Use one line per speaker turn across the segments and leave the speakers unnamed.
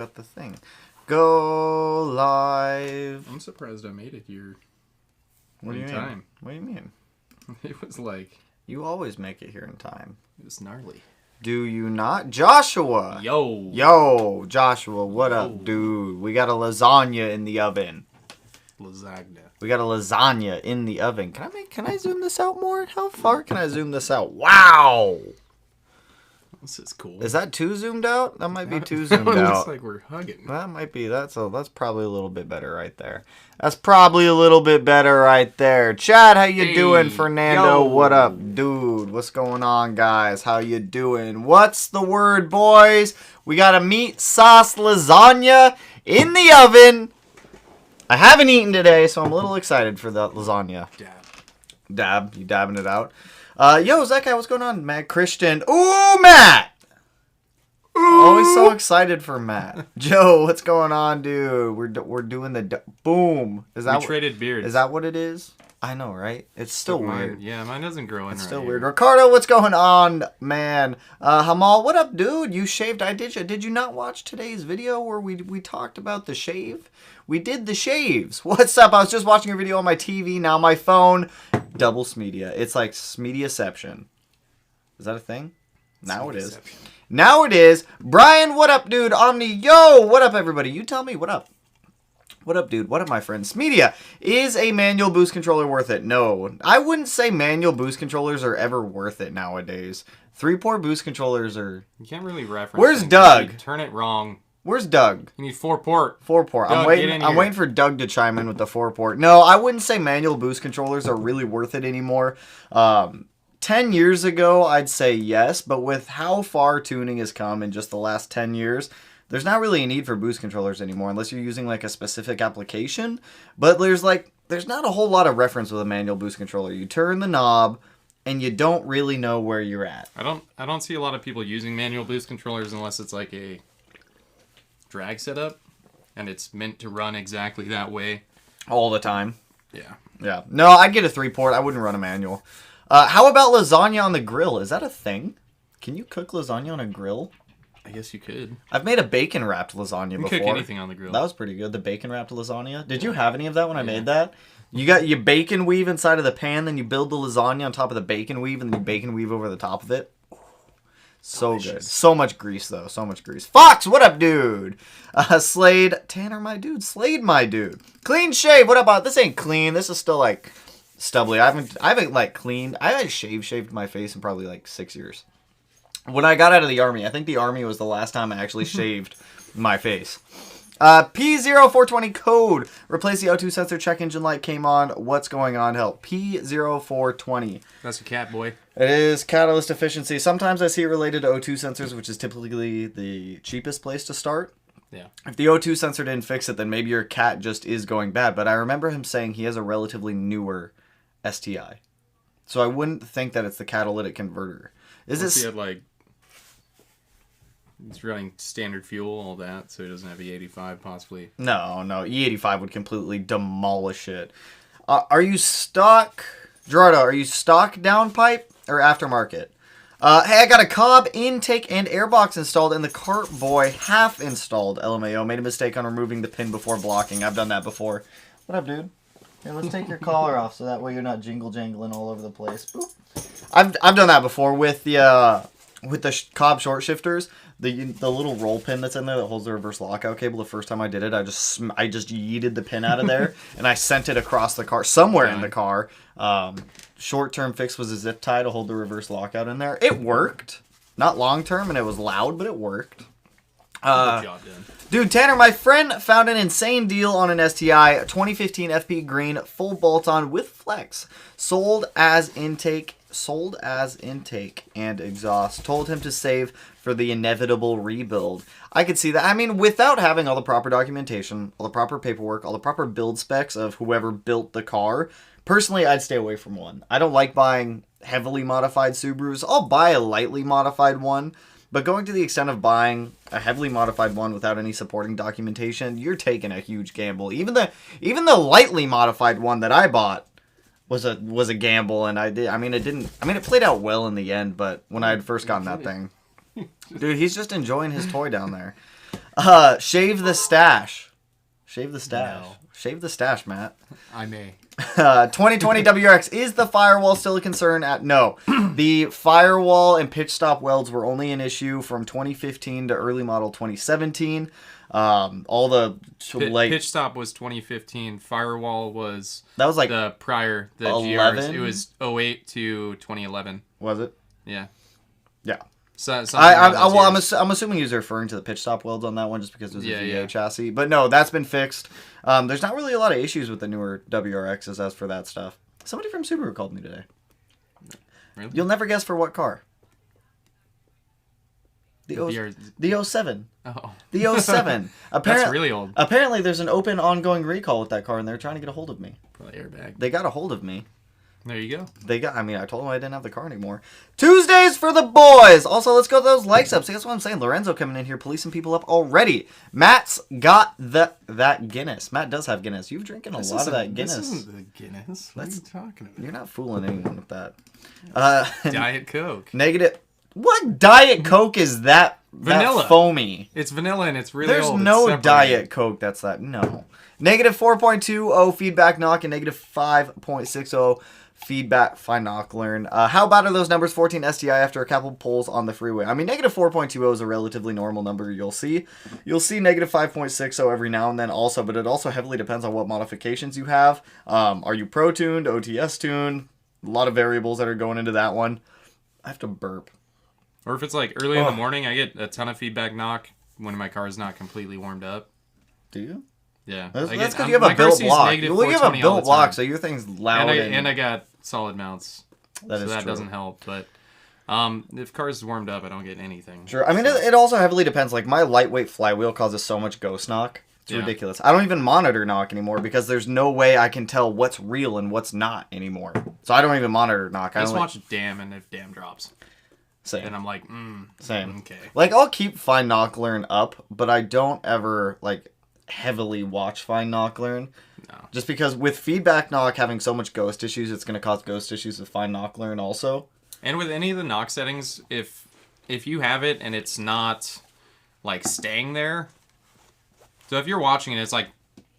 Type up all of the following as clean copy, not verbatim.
Got the thing. Go live.
I'm surprised I made it here.
What do you mean? What do you mean?
It was like...
You always make it here in time.
It was gnarly.
Do you not? Joshua! Yo, Joshua, what up, dude? We got a lasagna in the oven.
Lasagna.
We got a lasagna in the oven. Can I zoom this out more? How far can I zoom this out? Wow!
This is cool.
Is that too zoomed out? That might be too zoomed
It
out.
looks like we're hugging.
That might be. That's probably a little bit better right there. That's probably a little bit better right there. Chad, how you doing? Fernando, what up, dude? What's going on, guys? How you doing? What's the word, boys? We got a meat sauce lasagna in the oven. I haven't eaten today, so I'm a little excited for that lasagna. Dab. You dabbing it out? Yo, Zach, what's going on? Matt Christian. Ooh, Matt! Ooh. Always so excited for Matt. Joe, what's going on, dude? We're doing the boom.
We traded beards.
Is that what it is? I know, right? It's still weird.
Yeah, mine doesn't grow in.
It's
right
still
here.
weird. Ricardo, what's going on, man? Hamal, what up, dude? You shaved. Did you not watch today's video where we talked about the shave? We did the shaves. What's up? I was just watching a video on my TV. Now my phone. Double Smedia. It's like Smediaception. Is that a thing? Now it is. Now it is. Brian, what up, dude? Omni, yo, what up, everybody? You tell me, what up? What up, dude? What up, my friends? Media, is a manual boost controller worth it? No. I wouldn't say manual boost controllers are ever worth it nowadays. 3-port boost controllers are...
You can't really reference.
Where's Doug?
Turn it wrong.
Where's Doug?
You need 4-port.
4-port. I'm waiting for Doug to chime in with the 4-port. No, I wouldn't say manual boost controllers are really worth it anymore. 10 years ago, I'd say yes, but with how far tuning has come in just the last 10 years... There's not really a need for boost controllers anymore unless you're using like a specific application. But there's not a whole lot of reference with a manual boost controller. You turn the knob and you don't really know where you're at.
I don't see a lot of people using manual boost controllers unless it's like a drag setup and it's meant to run exactly that way
All the time.
Yeah.
Yeah. No, I'd get a 3-port. I wouldn't run a manual. How about lasagna on the grill? Is that a thing? Can you cook lasagna on a grill?
I guess you could.
I've made a bacon wrapped lasagna before.
You can cook anything on the grill.
That was pretty good. The bacon wrapped lasagna. Did you have any of that when I made that? You got your bacon weave inside of the pan, then you build the lasagna on top of the bacon weave, and then you bacon weave over the top of it. So delicious. Good. So much grease, though. So much grease. Fox, what up, dude? Slade. Tanner, my dude. Slade, my dude. Clean shave. What about this? Ain't clean. This is still, like, stubbly. I haven't like, cleaned. I haven't shaved my face in probably, like, 6 years. When I got out of the Army, I think the Army was the last time I actually shaved my face. P0420 code. Replace the O2 sensor. Check engine light came on. What's going on? Help. P0420.
That's a cat, boy.
It is catalyst efficiency. Sometimes I see it related to O2 sensors, which is typically the cheapest place to start.
Yeah.
If the O2 sensor didn't fix it, then maybe your cat just is going bad. But I remember him saying he has a relatively newer STI. So I wouldn't think that it's the catalytic converter. Is this...
He had, like... It's running standard fuel, all that, so it doesn't have E85, possibly.
No, E85 would completely demolish it. Are you stock... Gerardo, are you stock downpipe or aftermarket? Hey, I got a Cobb intake and airbox installed and the Cart Boy half installed. LMAO, made a mistake on removing the pin before blocking. I've done that before. What up, dude? Here, let's take your collar off so that way you're not jingle-jangling all over the place. Boop. I've done that before with the Cobb short shifters. The little roll pin that's in there that holds the reverse lockout cable. The first time I did it, I just yeeted the pin out of there and I sent it across the car somewhere in the car. Short-term fix was a zip tie to hold the reverse lockout in there. It worked. Not long-term, and it was loud, but it worked.
Good job, Dan.
Dude, Tanner, my friend found an insane deal on an STI, 2015 FP Green, full bolt-on with flex, sold as intake and exhaust. Told him to save for the inevitable rebuild. I could see that. I mean, without having all the proper documentation, all the proper paperwork, all the proper build specs of whoever built the car, personally, I'd stay away from one. I don't like buying heavily modified Subarus. I'll buy a lightly modified one, but going to the extent of buying a heavily modified one without any supporting documentation, you're taking a huge gamble. Even the lightly modified one that I bought was a gamble, and it played out well in the end, but when I had first gotten that thing. Dude, he's just enjoying his toy down there. Shave the stash. Shave the stash.
No.
Shave the stash, Matt.
I may.
2020 WRX, is the firewall still a concern? No. The firewall and pitch stop welds were only an issue from 2015 to early model 2017. All the
pitch stop was 2015. Firewall was
that was like
the prior, the
11?
GRs. It was 08 to 2011.
Was it?
Yeah.
Yeah.
So,
I'm assuming he was referring to the pitch stop welds on that one just because it was a VA chassis. But no, that's been fixed. There's not really a lot of issues with the newer WRXs as for that stuff. Somebody from Subaru called me today.
Really?
You'll never guess for what car. The 07.
Oh.
The 07.
That's really old.
Apparently, there's an open, ongoing recall with that car, and they're trying to get a hold of me.
Probably airbag.
They got a hold of me.
There you go.
I told them I didn't have the car anymore. Tuesdays for the boys! Also, let's go to those likes up. See, that's what I'm saying. Lorenzo coming in here, policing people up already. Matt's got that Guinness. Matt does have Guinness. You've drinking a lot of that Guinness.
This isn't the Guinness. What are you talking about?
You're not fooling anyone with that.
Diet Coke.
Negative. What Diet Coke is that?
Vanilla.
That foamy.
It's vanilla and it's really
There's
old.
no Diet Coke that's that. No. Negative 4.20 feedback knock and negative 5.60 feedback find knock learn. How bad are those numbers? 14 STI after a couple pulls on the freeway. I mean, negative 4.20 is a relatively normal number. You'll see negative 5.60 every now and then also, but it also heavily depends on what modifications you have. Are you pro tuned, OTS tuned? A lot of variables that are going into that one. I have to burp.
Or if it's like early in the morning, I get a ton of feedback knock when my car is not completely warmed up.
Do you?
Yeah.
That's because you have a built block. You have a built block, so your thing's loud.
And I got solid mounts. That
true.
doesn't help. But if car's warmed up, I don't get anything.
Sure. I mean, it also heavily depends. Like, my lightweight flywheel causes so much ghost knock. It's ridiculous. I don't even monitor knock anymore because there's no way I can tell what's real and what's not anymore. So I don't even monitor knock.
I just watch DAM, and if DAM drops.
Same.
And I'm like,
Same.
Okay.
Like, I'll keep find knock learn up, but I don't ever, like, heavily watch find knock learn.
No.
Just because with feedback knock having so much ghost issues, it's going to cause ghost issues with find knock learn also.
And with any of the knock settings, if you have it and it's not, like, staying there, so if you're watching and it's, like,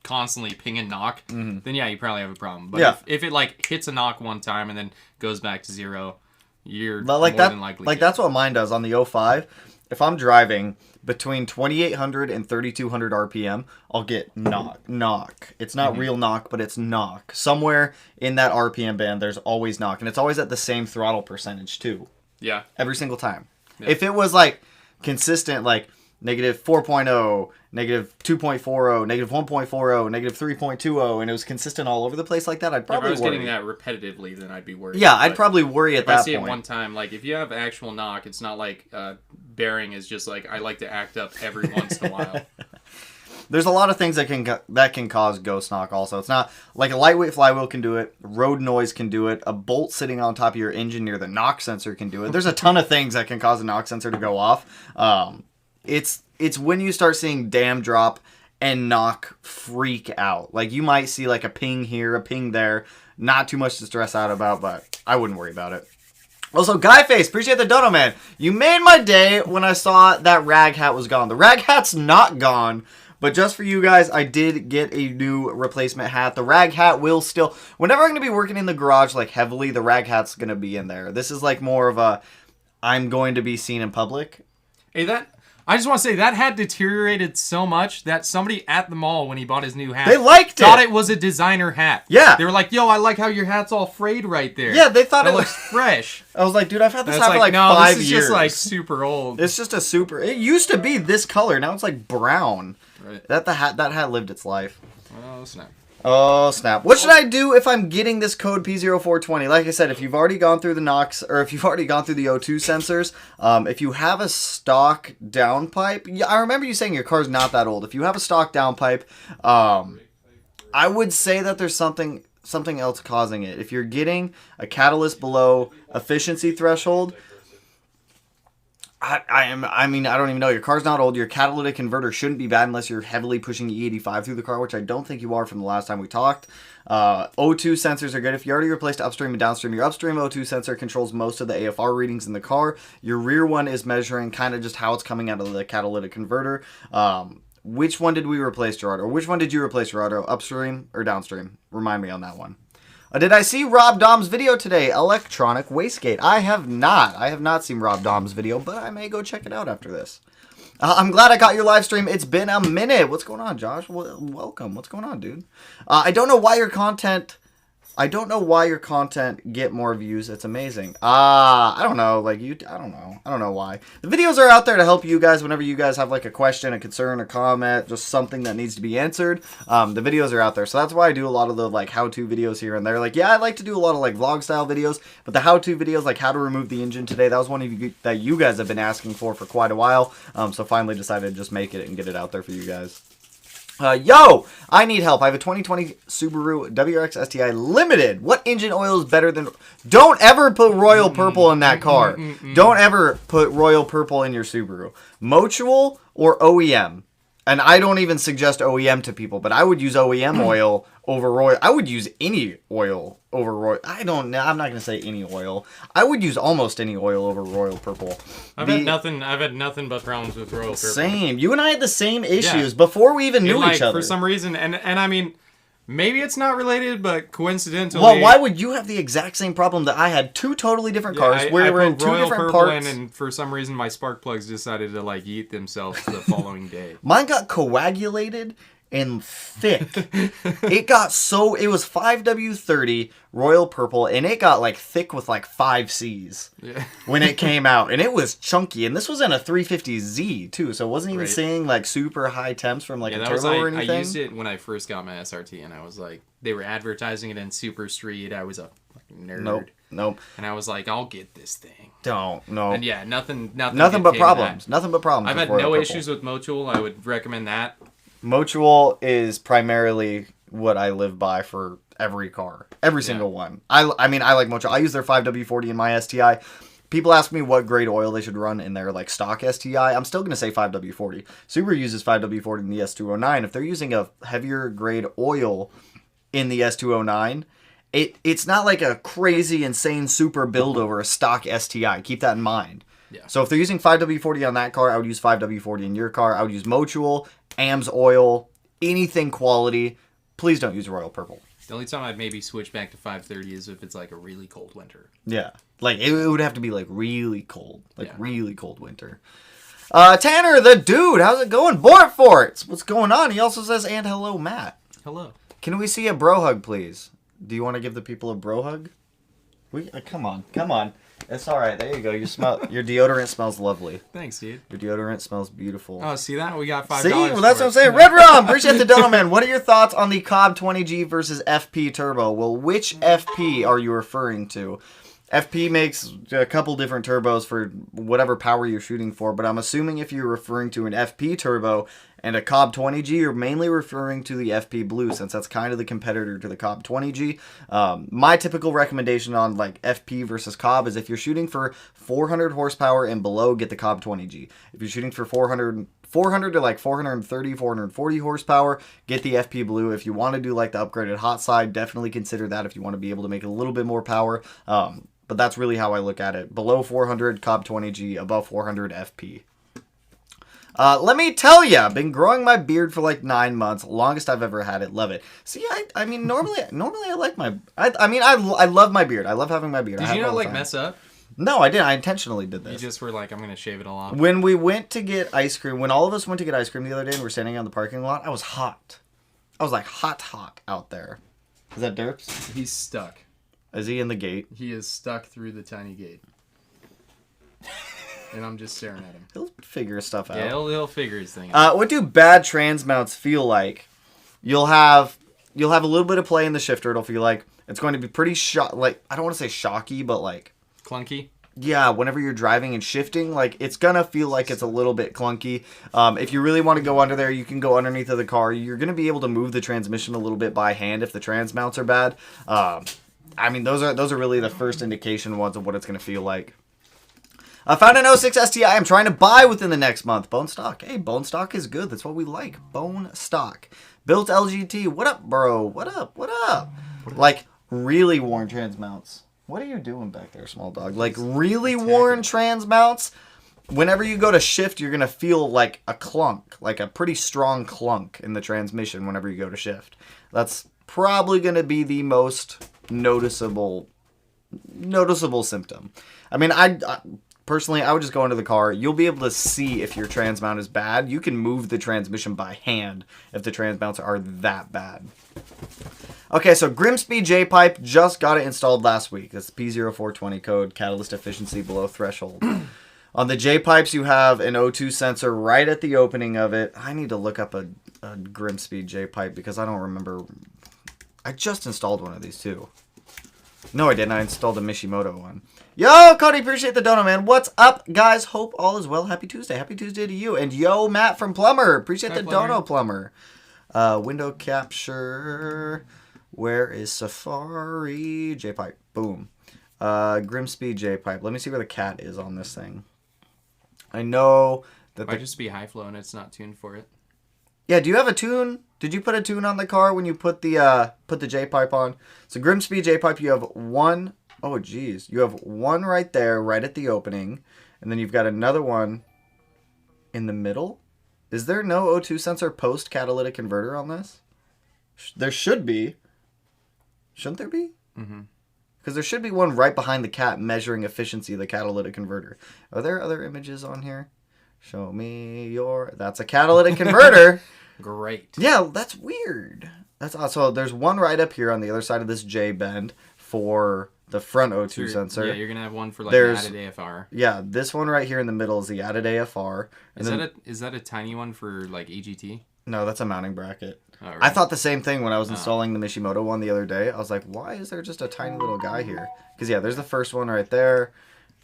constantly pinging knock, then yeah, you probably have a problem. But if it, like, hits a knock one time and then goes back to zero, you're more than likely
like, that's what mine does on the 05. If I'm driving between 2,800 and 3,200 RPM, I'll get knock. It's not real knock, but it's knock. Somewhere in that RPM band, there's always knock. And it's always at the same throttle percentage, too.
Yeah.
Every single time.
Yeah.
If it was, like, consistent, like, negative 4.0, negative 2.40, negative 1.40, negative 3.20, and it was consistent all over the place like that, I'd probably worry.
If I was getting that repetitively, then I'd be worried.
Yeah, I'd probably worry at that point.
If I see it one time, like, if you have actual knock, it's not like bearing is just like, I like to act up every once in a while.
There's a lot of things that can cause ghost knock also. It's not like a lightweight flywheel can do it, road noise can do it, a bolt sitting on top of your engine near the knock sensor can do it. There's a ton of things that can cause a knock sensor to go off. It's when you start seeing dam drop and knock freak out. Like, you might see like a ping here, a ping there. Not too much to stress out about, but I wouldn't worry about it. Also, Guy Face, appreciate the dono, man. You made my day when I saw that rag hat was gone. The rag hat's not gone, but just for you guys, I did get a new replacement hat. The rag hat will still... Whenever I'm going to be working in the garage, like, heavily, the rag hat's going to be in there. This is, like, more of a... I'm going to be seen in public.
Hey, I just want to say, that hat deteriorated so much that somebody at the mall, when he bought his new hat...
They liked
thought it was a designer hat.
Yeah.
They were like, yo, I like how your hat's all frayed right there.
Yeah, they thought
it looks fresh.
I was like, dude, I've had this
and
hat for like
no,
5
this is
years.
just, like, super old.
It's just a super... It used to be this color. Now it's, like, brown.
Right.
That hat lived its life.
Oh, snap.
Oh, snap. What should I do if I'm getting this code P0420? Like I said, if you've already gone through the Knox, or if you've already gone through the O2 sensors, if you have a stock downpipe, I remember you saying your car's not that old. If you have a stock downpipe, I would say that there's something else causing it. If you're getting a catalyst below efficiency threshold, I mean, I don't even know. Your car's not old. Your catalytic converter shouldn't be bad unless you're heavily pushing E85 through the car, which I don't think you are from the last time we talked. O2 sensors are good. If you already replaced upstream and downstream, your upstream O2 sensor controls most of the AFR readings in the car. Your rear one is measuring kind of just how it's coming out of the catalytic converter. Which one did we replace, Gerardo? Or which one did you replace, Gerardo? Upstream or downstream? Remind me on that one. Did I see Rob Dom's video today? Electronic Wastegate. I have not. I have not seen Rob Dom's video, but I may go check it out after this. I'm glad I got your live stream. It's been a minute. What's going on, Josh? Welcome. What's going on, dude? I don't know why your content get more views. It's amazing. I don't know. I don't know why. The videos are out there to help you guys whenever you guys have like a question, a concern, a comment, just something that needs to be answered. The videos are out there. So that's why I do a lot of the like how-to videos here and there. Like, yeah, I like to do a lot of like vlog style videos, but the how-to videos, like how to remove the engine today, that was one of you that you guys have been asking for quite a while. So finally decided to just make it and get it out there for you guys. Yo, I need help. I have a 2020 Subaru WRX STI Limited. What engine oil is better than... Don't ever put Royal Purple in that car. Don't ever put Royal Purple in your Subaru. Mutual or OEM. And I don't even suggest OEM to people, but I would use OEM oil over Royal. I would use any oil over Royal. I'm not going to say any oil. I would use almost any oil over Royal Purple.
I've had nothing but problems with Royal Purple.
Same. You and I had the same issues before we even knew each other.
For some reason, and I mean, maybe it's not related, but coincidentally...
Well, why would you have the exact same problem that I had? Two totally different cars. We were in two different parts.
And for some reason, my spark plugs decided to like eat themselves the following day.
Mine got coagulated and thick. It was 5W30 Royal Purple, and it got like thick with like 5Cs when it came out, and it was chunky. And this was in a 350Z too, so it wasn't even seeing like super high temps from like a turbo or anything.
I used it when I first got my SRT, and I was like, they were advertising it in Super Street. I was a fucking nerd.
Nope.
And I was like, I'll get this thing.
No.
And yeah, nothing
but problems. Nothing but problems.
I've had no issues with Motul. I would recommend that.
Motul is primarily what I live by for every car. Every single one. I mean, I like Motul. I use their 5W40 in my STI. People ask me what grade oil they should run in their like stock STI. I'm still going to say 5W40. Subaru uses 5W40 in the S209. If they're using a heavier grade oil in the S209, it's not like a crazy, insane super build over a stock STI. Keep that in mind.
Yeah.
So if they're using 5W40 on that car, I would use 5W40 in your car. I would use Motul, AMS oil, anything quality. Please don't use Royal Purple.
The only time I'd maybe switch back to 530 is if it's like a really cold winter.
Yeah. Like it would have to be like really cold. Really cold winter. Tanner, the dude, how's it going? Bortforts! What's going on? He also says, and hello, Matt.
Hello.
Can we see a bro hug, please? Do you want to give the people a bro hug? Come on. It's all right. There you go. Your deodorant smells lovely.
Thanks, dude.
Your deodorant smells beautiful.
Oh, see that? We got $5.
See, well, that's what I'm saying. Red Rum, appreciate the donut, man. What are your thoughts on the Cobb 20G versus FP Turbo? Well, which FP are you referring to? FP makes a couple different turbos for whatever power you're shooting for, but I'm assuming if you're referring to an FP turbo and a Cobb 20G, you're mainly referring to the FP Blue, since that's kind of the competitor to the Cobb 20G. My typical recommendation on like FP versus Cobb is if you're shooting for 400 horsepower and below, get the Cobb 20G. If you're shooting for 400 to like 430, 440 horsepower, get the FP Blue. If you want to do like the upgraded hot side, definitely consider that if you want to be able to make a little bit more power. But that's really how I look at it. Below 400, Cobb 20G. Above 400, FP. Let me tell you, I've been growing my beard for like 9 months. Longest I've ever had it. Love it. See, I mean, normally I like my... I love my beard. I love having my beard.
Did you not like mess up?
No, I didn't. I intentionally did this.
You just were like, I'm going to shave it all off.
When we went to get ice cream, when all of us went to get ice cream the other day and we're standing on the parking lot, I was hot. I was like hot out there. Is that Derps?
He's stuck.
Is he in the gate?
He is stuck through the tiny gate. And I'm just staring at him.
He'll figure stuff out.
Yeah, he'll figure his thing out.
What do bad trans mounts feel like? You'll have a little bit of play in the shifter. It'll feel like it's going to be pretty like, I don't want to say shocky, but like
clunky.
Yeah, whenever you're driving and shifting, like it's gonna feel like it's a little bit clunky. If you really want to go under there, you can go underneath of the car. You're gonna be able to move the transmission a little bit by hand if the trans mounts are bad. I mean, those are really the first indication ones of what it's going to feel like. I found an 06 STI I'm trying to buy within the next month. Bone stock. Hey, bone stock is good. That's what we like. Bone stock. Built LGT. What up, bro? What up? What up? Like, really worn trans mounts. What are you doing back there, small dog? Like, really worn trans mounts. Whenever you go to shift, you're going to feel like a clunk. Like a pretty strong clunk in the transmission whenever you go to shift. That's probably going to be the most noticeable symptom. I mean, I personally, I would just go into the car. You'll be able to see if your trans mount is bad. You can move the transmission by hand if the trans mounts are that bad. Okay, so Grimsby J-pipe, just got it installed last week. That's P0420 code, catalyst efficiency below threshold. On the J-pipes, you have an O2 sensor right at the opening of it. I need to look up a Grimsby J-pipe because I don't remember. I just installed one of these too. No, I didn't. I installed a Mishimoto one. Yo, Cody, appreciate the dono, man. What's up, guys? Hope all is well. Happy Tuesday. Happy Tuesday to you. And yo, Matt from Plumber. Appreciate the dono, Plumber. Window capture. Where is Safari? J-pipe. Boom. Grimsby J-pipe. Let me see where the cat is on this thing. I know that
might just be high flow and it's not tuned for it.
Yeah, do you have a tune? Did you put a tune on the car when you put the J-pipe on? So Grimsby J-pipe, you have one. Oh, geez. You have one right there, right at the opening. And then you've got another one in the middle. Is there no O2 sensor post-catalytic converter on this? There should be. Shouldn't there be? Mm-hmm. Because there should be one right behind the cat measuring efficiency of the catalytic converter. Are there other images on here? Show me your... That's a catalytic converter.
Great.
Yeah, that's weird. That's also... There's one right up here on the other side of this J-bend for the front O2 sensor.
Yeah, you're going to have one for like an added AFR.
Yeah, this one right here in the middle is the added AFR.
Is that a tiny one for like AGT?
No, that's a mounting bracket.
Oh, right.
I thought the same thing when I was installing the Mishimoto one the other day. I was like, why is there just a tiny little guy here? Because, yeah, there's the first one right there.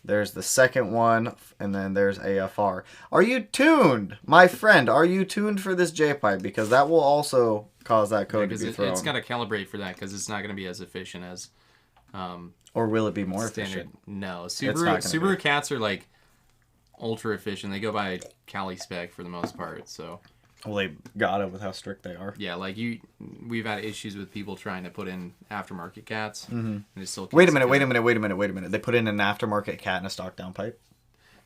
There's the second one, and then there's AFR. Are you tuned? My friend, are you tuned for this J-pipe? Because that will also cause that code to be thrown.
It's got to calibrate for that because it's not going to be as efficient as...
or will it be more
standard?
Efficient?
No. Subaru cats are like ultra efficient. They go by Cali spec for the most part, so...
Well, they got it with how strict they are.
Yeah, like we've had issues with people trying to put in aftermarket cats. Mm-hmm. And it still
wait a minute. They put in an aftermarket cat in a stock downpipe?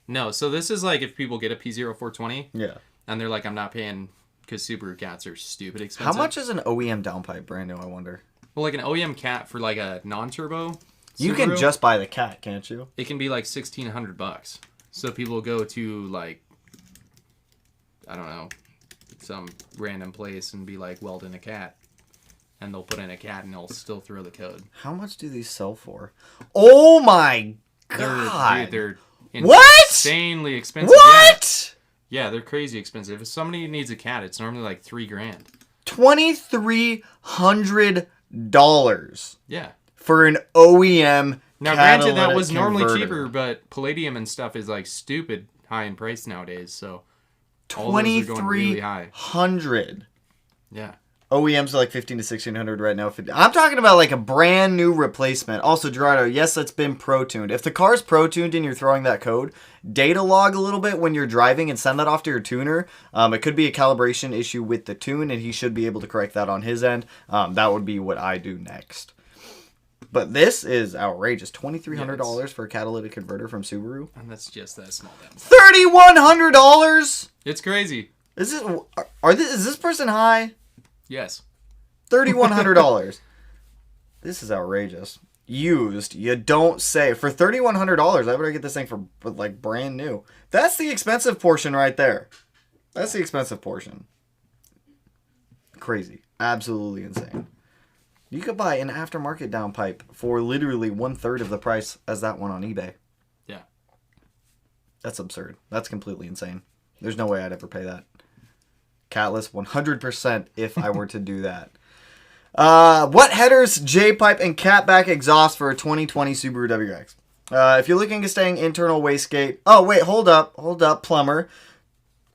No, so this is like if people get a P0420.
Yeah.
And they're like, I'm not paying because Subaru cats are stupid expensive.
How much is an OEM downpipe brand new, I wonder?
Well, like an OEM cat for like a non-turbo
You can just buy the cat, can't you?
It can be like $1,600. So people will go to like, I don't know, some random place and be like, weld in a cat. And they'll put in a cat and they'll still throw the code.
How much do these sell for? Oh my god!
They're
what?
Insanely expensive.
What?
Yeah, they're crazy expensive. If somebody needs a cat, it's normally like $3,000.
$2,300.
Yeah.
For an OEM.
Now, granted, that was
converter.
normally cheaper, but palladium and stuff is like stupid high in price nowadays. So.
$2,300.
Yeah.
OEMs are like $1,500 to $1,600 right now. I'm talking about like a brand new replacement. Also, Gerardo, yes, it's been pro-tuned. If the car's pro-tuned and you're throwing that code, data log a little bit when you're driving and send that off to your tuner. It could be a calibration issue with the tune, and he should be able to correct that on his end. That would be what I do next. But this is outrageous. $2,300 for a catalytic converter from Subaru.
And that's just that small down.
$3,100.
It's crazy.
Is this person high?
Yes.
$3,100. This is outrageous. Used, you don't say. For $3,100, I better get this thing for like brand new. That's the expensive portion right there. That's the expensive portion. Crazy. Absolutely insane. You could buy an aftermarket downpipe for literally 1/3 of the price as that one on eBay.
Yeah.
That's absurd. That's completely insane. There's no way I'd ever pay that. Catless, 100% if I were to do that. What headers, J-pipe, and catback exhaust for a 2020 Subaru WRX? If you're looking at staying internal wastegate... Oh, wait, hold up, plumber.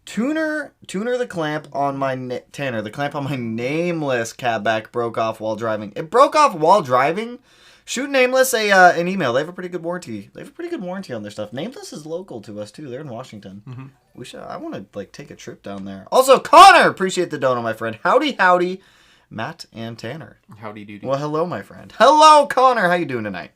Tuner the clamp on my... Tanner, the clamp on my nameless catback broke off while driving. It broke off while driving? Shoot Nameless an email. They have a pretty good warranty. They have a pretty good warranty on their stuff. Nameless is local to us too. They're in Washington. Mm-hmm. I want to like take a trip down there. Also, Connor, appreciate the dono, my friend. Howdy, Matt and Tanner.
Howdy doody.
Well, hello, my friend. Hello, Connor. How you doing tonight?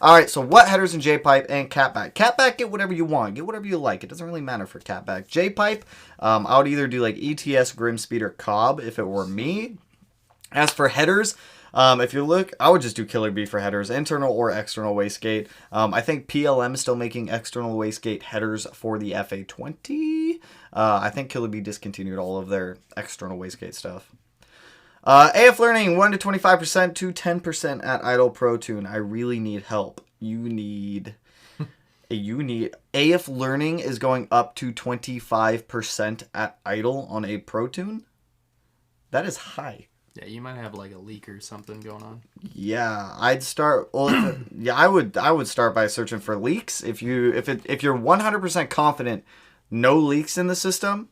All right, so what headers in J-pipe and catback? Catback, get whatever you want. Get whatever you like. It doesn't really matter for catback. J-pipe, I would either do like ETS, Grimspeed, or Cobb if it were me. As for headers, if you look, I would just do Killer Bee for headers, internal or external wastegate. I think PLM is still making external wastegate headers for the FA20. I think Killer Bee discontinued all of their external wastegate stuff. AF Learning, 1 to 25% to 10% at idle Pro Tune. I really need help. You need... AF Learning is going up to 25% at idle on a Pro Tune? That is high.
Yeah, you might have like a leak or something going on.
Yeah, I'd start... Well, yeah, I would start by searching for leaks. If you're 100% confident no leaks in the system,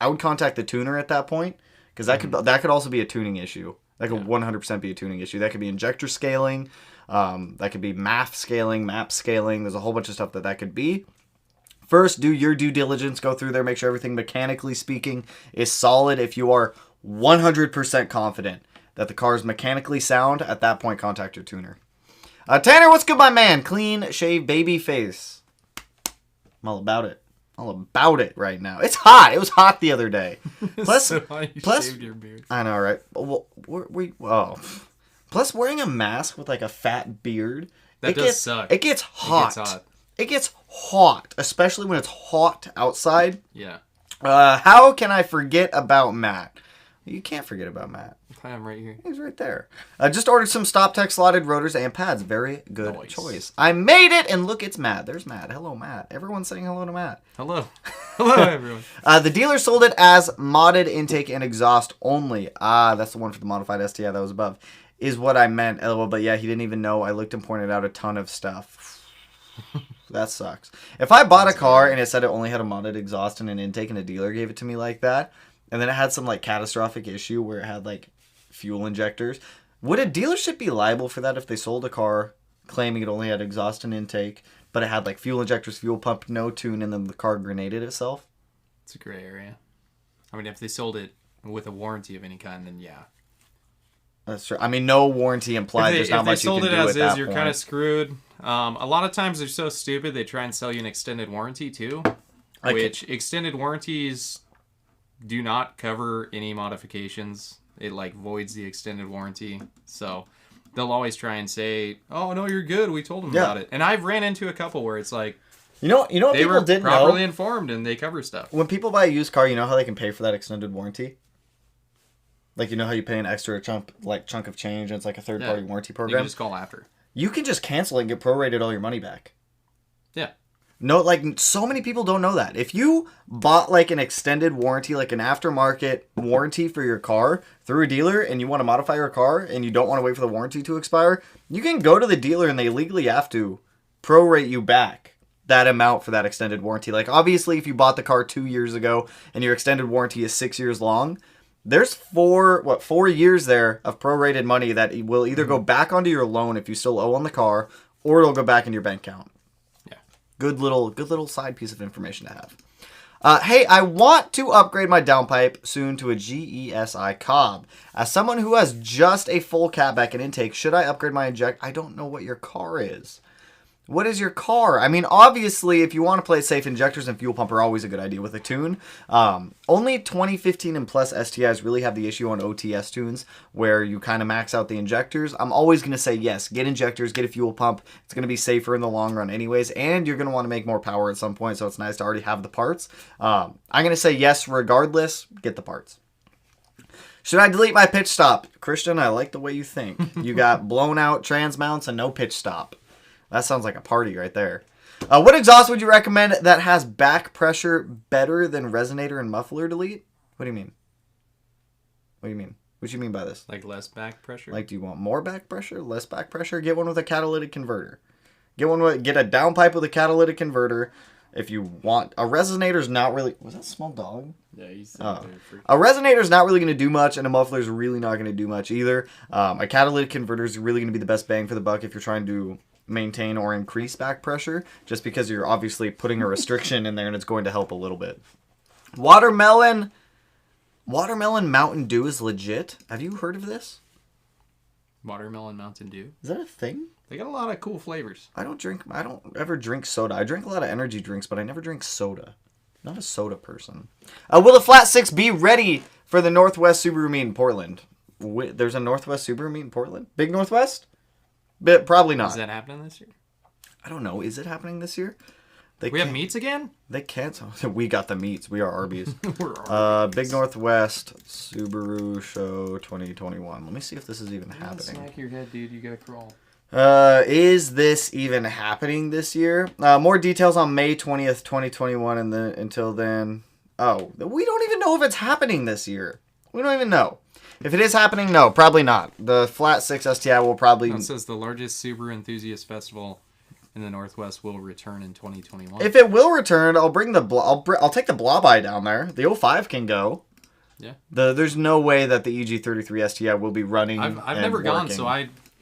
I would contact the tuner at that point. Because that could also be a tuning issue. That could 100% be a tuning issue. That could be injector scaling. That could be MAF scaling, MAP scaling. There's a whole bunch of stuff that could be. First, do your due diligence. Go through there. Make sure everything, mechanically speaking, is solid. If you are 100% confident that the car is mechanically sound, at that point, contact your tuner. Tanner, what's good, my man? Clean shave baby face. I'm all about it. All about it right now. It's hot. It was hot the other day. Plus,
so you shaved your beard.
I know, right? Well, plus wearing a mask with like a fat beard.
That does suck.
It gets hot. It gets hot, especially when it's hot outside.
Yeah.
How can I forget about Matt? You can't forget about Matt.
I'm right here.
He's right there. Just ordered some Stop Tech slotted rotors and pads. Very good choice. I made it, and look, it's Matt. There's Matt. Hello, Matt. Everyone's saying hello to Matt.
Hello. Hello, everyone.
The dealer sold it as modded intake and exhaust only. That's the one for the modified STI that was above. Is what I meant. LOL, but yeah, he didn't even know. I looked and pointed out a ton of stuff. That sucks. If I bought a car and it said it only had a modded exhaust and an intake and a dealer gave it to me like that, and then it had some like catastrophic issue where it had like fuel injectors, would a dealership be liable for that if they sold a car claiming it only had exhaust and intake, but it had like fuel injectors, fuel pump, no tune, and then the car grenaded itself?
It's a gray area. I mean, if they sold it with a warranty of any kind, then yeah.
That's true. I mean, no warranty implied. There's not much you can do with that. If they sold it as is,
you're kind of screwed. A lot of times they're so stupid they try and sell you an extended warranty too, which extended warranties do not cover any modifications. It like voids the extended warranty. So they'll always try and say, "Oh no, you're good. We told them about it." And I've ran into a couple where it's like,
you know what
they
people
were
didn't
properly
know?
Informed and they cover stuff.
When people buy a used car, you know how they can pay for that extended warranty? Like, you know how you pay an extra chunk of change and it's like a third-party warranty program?
You can just call after.
You can just cancel it and get prorated all your money back.
Yeah.
No, like, so many people don't know that. If you bought, like, an extended warranty, like an aftermarket warranty for your car through a dealer and you want to modify your car and you don't want to wait for the warranty to expire, you can go to the dealer and they legally have to prorate you back that amount for that extended warranty. Like, obviously, if you bought the car 2 years ago and your extended warranty is 6 years long, there's 4 years there of prorated money that will either go back onto your loan if you still owe on the car, or it'll go back into your bank account.
Yeah.
Good little side piece of information to have. Hey, I want to upgrade my downpipe soon to a GESI Cobb. As someone who has just a full catback and intake, should I upgrade my inject? I don't know what your car is. What is your car? I mean, obviously, if you want to play it safe, injectors and fuel pump are always a good idea with a tune. Only 2015 and plus STIs really have the issue on OTS tunes where you kind of max out the injectors. I'm always going to say yes, get injectors, get a fuel pump. It's going to be safer in the long run anyways, and you're going to want to make more power at some point, so it's nice to already have the parts. I'm going to say yes regardless, get the parts. Should I delete my pitch stop? Christian, I like the way you think. You got blown out trans mounts and no pitch stop. That sounds like a party right there. What exhaust would you recommend that has back pressure better than resonator and muffler delete? What do you mean? What do you mean? What do you mean by this?
Like less back pressure?
Like, do you want more back pressure? Less back pressure? Get one with a catalytic converter. Get a downpipe with a catalytic converter. if you want. A resonator's not really... Was that a small dog?
Yeah, he's
A resonator's not really going to do much, and a muffler's really not going to do much either. A catalytic converter is really going to be the best bang for the buck if you're trying to maintain or increase back pressure, just because you're obviously putting a restriction in there, and it's going to help a little bit. Watermelon Mountain Dew is legit. Have you heard of this?
Watermelon Mountain Dew?
Is that a thing?
They got a lot of cool flavors.
I don't ever drink soda. I drink a lot of energy drinks, but I never drink soda. Not a soda person. Will the Flat 6 be ready for the Northwest Subaru meet in Portland? There's a Northwest Subaru meet in Portland? Big Northwest? But probably not.
Is that happening this year?
I don't know. Is it happening this year?
We have meets again?
They can't. We got the meets. We are Arby's.
We're Arby's.
Big Northwest Subaru Show 2021. Let me see if this is even happening.
Smack your head, dude. You gotta crawl.
Is this even happening this year? More details on May 20th, 2021, and until then. Oh, we don't even know if it's happening this year. We don't even know. If it is happening, no, probably not. The Flat 6 STI will probably...
It says the largest Subaru enthusiast festival in the Northwest will return in 2021.
If it will return, I'll bring the... I'll take the Blob Eye down there. The 05 can go.
Yeah.
There's no way that the EG33 STI will be running.
I've never gone, so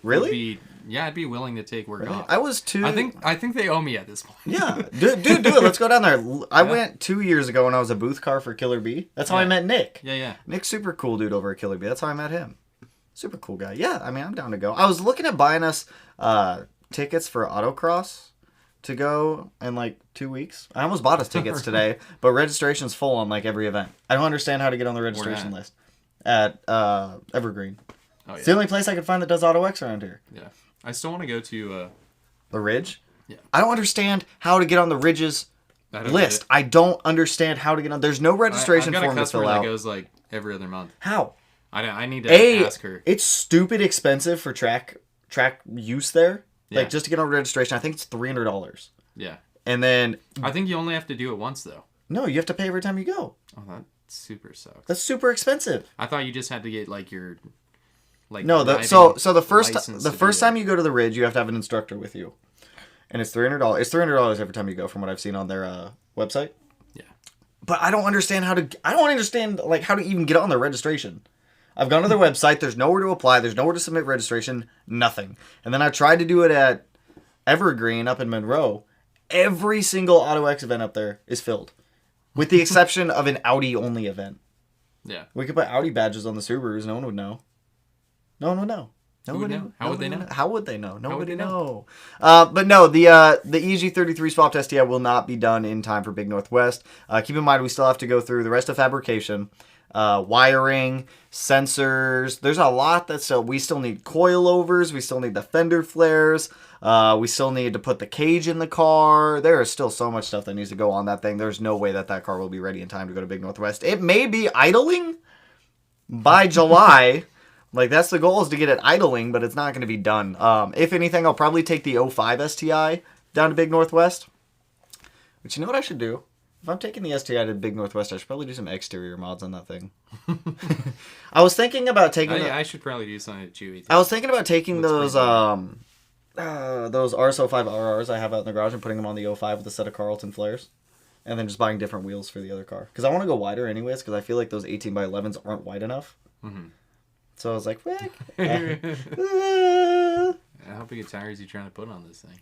Really?
I'd be willing to take work off.
I was too.
I think they owe me at this point.
Yeah, do it. Let's go down there. I went 2 years ago when I was a booth car for Killer Bee. That's how I met Nick.
Yeah.
Nick's super cool dude over at Killer Bee. That's how I met him. Super cool guy. Yeah, I mean, I'm down to go. I was looking at buying us tickets for autocross to go in like 2 weeks. I almost bought us tickets today, but registration's full on like every event. I don't understand how to get on the registration list. At Evergreen. Oh, yeah. It's the only place I could find that does Auto X around here.
Yeah. I still want to go to...
The Ridge?
Yeah.
I don't understand how to get on the Ridge's list. I don't understand how to get on... There's no registration form to fill out.
I've got a customer that goes like every other month.
How?
I need to ask her.
It's stupid expensive for track use there.
Yeah.
Like, just to get on registration, I think it's $300.
Yeah.
And then...
I think you only have to do it once, though.
No, you have to pay every time you go.
Oh, that super sucks.
That's super expensive.
I thought you just had to get, like, your... Like,
no, so the first time you go to the Ridge, you have to have an instructor with you. And it's $300. It's $300 every time you go, from what I've seen on their website. Yeah. But I don't understand how to even get on their registration. I've gone to their website. There's nowhere to apply. There's nowhere to submit registration. Nothing. And then I tried to do it at Evergreen up in Monroe. Every single Auto X event up there is filled, with the exception of an Audi only event.
Yeah.
We could put Audi badges on the Subarus. No one would know. No one would know.
Nobody know. How would they know?
How would they know? Nobody know. But no, the EG33 swapped STI will not be done in time for Big Northwest. Keep in mind, we still have to go through the rest of fabrication, wiring, sensors. There's a lot that we still need coilovers. We still need the fender flares. We still need to put the cage in the car. There is still so much stuff that needs to go on that thing. There's no way that car will be ready in time to go to Big Northwest. It may be idling by July. Like, that's the goal, is to get it idling, but it's not going to be done. If anything, I'll probably take the 05 STI down to Big Northwest. But you know what I should do? If I'm taking the STI to Big Northwest, I should probably do some exterior mods on that thing. I was thinking about taking...
I should probably do something at Chewy.
I was thinking about taking those RS05 RRs I have out in the garage and putting them on the 05 with a set of Carlton flares. And then just buying different wheels for the other car. Because I want to go wider anyways, because I feel like those 18x11s aren't wide enough. Mm-hmm. So I was like, How
big a tires are you trying to put on this thing?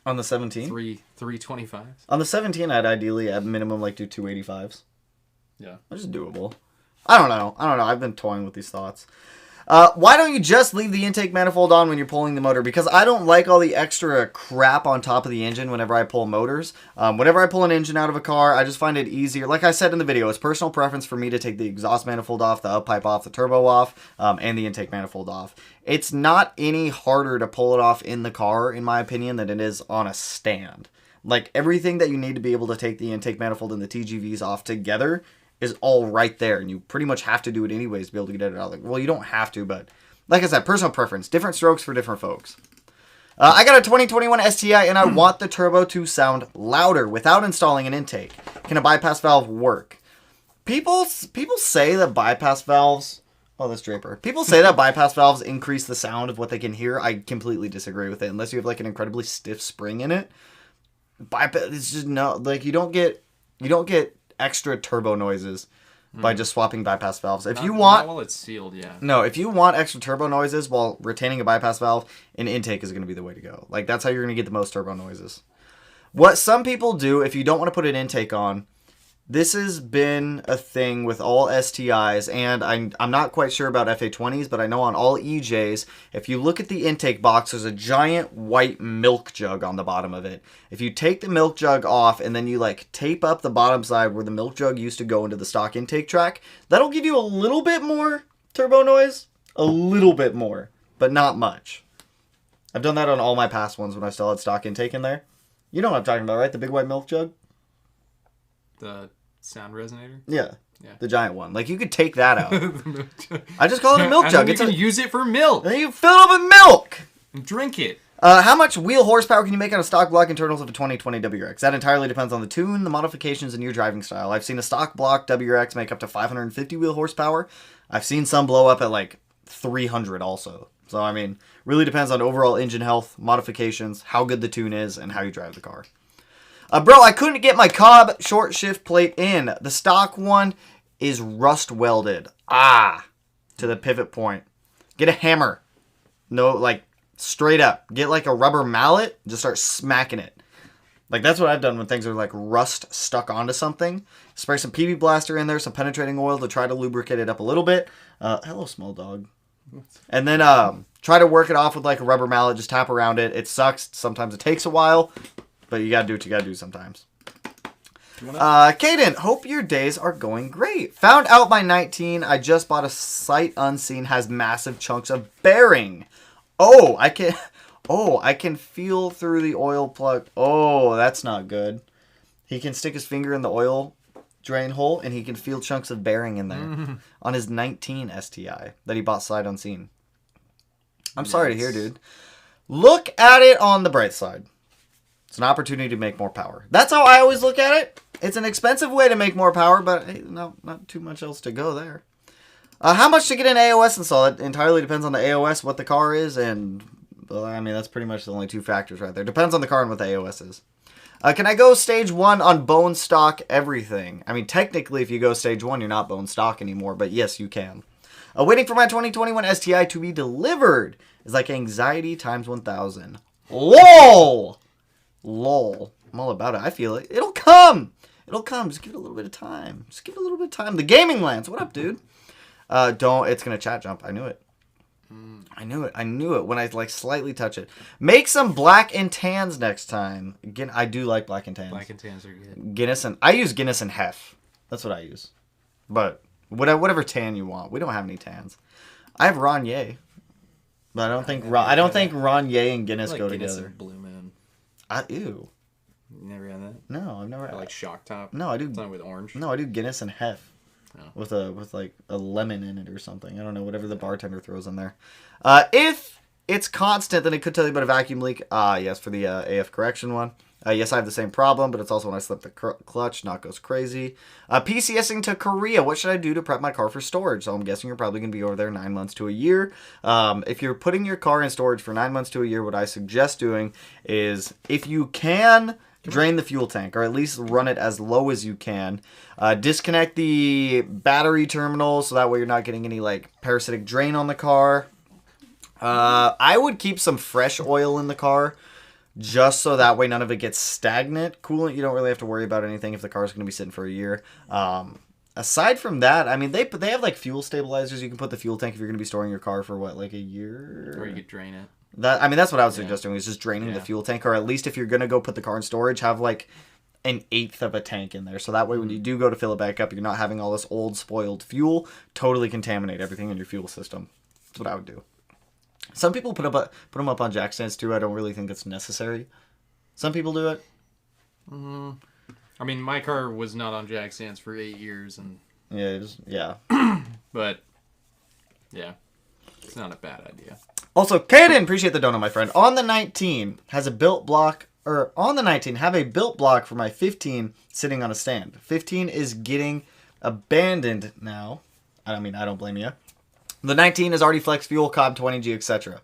On the 17?
325s?
On the 17, I'd ideally, at minimum, like do 285s.
Yeah.
Which is doable. I don't know. I've been toying with these thoughts. Why don't you just leave the intake manifold on when you're pulling the motor? Because I don't like all the extra crap on top of the engine whenever I pull motors. Whenever I pull an engine out of a car, I just find it easier. Like I said in the video, it's personal preference for me to take the exhaust manifold off, the up pipe off, the turbo off, and the intake manifold off. It's not any harder to pull it off in the car, in my opinion, than it is on a stand. Like, everything that you need to be able to take the intake manifold and the TGVs off together is all right there, and you pretty much have to do it anyways to be able to get it out. Well, you don't have to, but like I said, personal preference. Different strokes for different folks. I got a 2021 STI, and I want the turbo to sound louder without installing an intake. Can a bypass valve work? People say that bypass valves... Oh, that's Draper. People say that bypass valves increase the sound of what they can hear. I completely disagree with it, unless you have like an incredibly stiff spring in it. bypass. It's just no, like you don't get extra turbo noises by just swapping bypass valves. If you want,
not while it's sealed, yeah.
no, if you want extra turbo noises while retaining a bypass valve, an intake is going to be the way to go. Like that's how you're going to get the most turbo noises. What some people do if you don't want to put an intake on, this has been a thing with all STIs, and I'm not quite sure about FA20s, but I know on all EJs, if you look at the intake box, there's a giant white milk jug on the bottom of it. If you take the milk jug off and then you like tape up the bottom side where the milk jug used to go into the stock intake track, that'll give you a little bit more turbo noise. A little bit more, but not much. I've done that on all my past ones when I still had stock intake in there. You know what I'm talking about, right? The big white milk jug?
The sound resonator?
Yeah.
Yeah.
The giant one. Like, you could take that out. I just call it a milk jug.
You can use it for milk.
Then you fill it up with milk!
And drink it.
How much wheel horsepower can you make out of stock block internals of a 2020 WRX? That entirely depends on the tune, the modifications, and your driving style. I've seen a stock block WRX make up to 550 wheel horsepower. I've seen some blow up at, like, 300 also. So, I mean, really depends on overall engine health, modifications, how good the tune is, and how you drive the car. Bro, I couldn't get my Cobb short shift plate in. The stock one is rust welded. To the pivot point. Get a hammer. No, like, straight up. Get, like, a rubber mallet. Just start smacking it. Like, that's what I've done when things are, like, rust stuck onto something. Spray some PB Blaster in there, some penetrating oil to try to lubricate it up a little bit. Hello, small dog. And then try to work it off with, like, a rubber mallet. Just tap around it. It sucks. Sometimes it takes a while. But you gotta do what you gotta do sometimes. Caden, hope your days are going great. Found out my 19 I just bought a sight unseen has massive chunks of bearing. I can feel through the oil plug. Oh, that's not good. He can stick his finger in the oil drain hole and he can feel chunks of bearing in there on his 19 STI that he bought sight unseen. I'm sorry to hear, dude. Look at it on the bright side. It's an opportunity to make more power. That's how I always look at it. It's an expensive way to make more power, but hey, no, not too much else to go there. How much to get an AOS installed? It entirely depends on the AOS, what the car is, and well, I mean, that's pretty much the only two factors right there. Depends on the car and what the AOS is. Can I go stage 1 on bone stock everything? I mean, technically, if you go stage 1, you're not bone stock anymore, but yes, you can. Waiting for my 2021 STI to be delivered is like anxiety times 1,000. LOL! LOL. I'm all about it. I feel it. It'll come. It'll come. Just give it a little bit of time. Just give it a little bit of time. The Gaming Lance. What up, dude? It's going to chat jump. I knew it. I knew it when I like slightly touch it. Make some black and tans next time. Again, I do like black and tans.
Black and tans are good.
Guinness and I use Guinness and Hef. That's what I use. But whatever tan you want. We don't have any tans. I have Ronier. But I don't think Ronier and Guinness go
Guinness
together.
And Blue Man.
Ew.
You never had that?
No, I've never had.
I like Shock Top.
No, I do.
Something with orange.
No, I do Guinness and Hef.
Oh.
With like a lemon in it or something. I don't know, whatever the bartender throws in there. If it's constant, then it could tell you about a vacuum leak. Yes, for the AF correction one. Yes, I have the same problem, but it's also when I slip the clutch, not goes crazy. PCSing to Korea. What should I do to prep my car for storage? So I'm guessing you're probably going to be over there 9 months to a year. If you're putting your car in storage for 9 months to a year, what I suggest doing is, if you can, drain the fuel tank, or at least run it as low as you can. Disconnect the battery terminal, so that way you're not getting any like parasitic drain on the car. I would keep some fresh oil in the car, just so that way none of it gets stagnant. Coolant, you don't really have to worry about anything if the car's going to be sitting for a year. Aside from that, I mean, they have like fuel stabilizers. You can put the fuel tank if you're going to be storing your car for what, like a year?
Or you could drain it.
That's what I was suggesting, is just draining the fuel tank, or at least if you're going to go put the car in storage, have like an eighth of a tank in there. So that way when you do go to fill it back up, you're not having all this old spoiled fuel totally contaminate everything in your fuel system. That's what I would do. Some people put them up on jack stands too. I don't really think that's necessary. Some people do it.
I mean, my car was not on jack stands for 8 years, and but yeah, it's not a bad idea.
Also, Kaden, appreciate the donut, my friend. On the 19 has a built block, or on the 19 have a built block for my 15 sitting on a stand. 15 is getting abandoned now. I don't blame you. The 19 is already flex fuel, Cobb 20G, etc.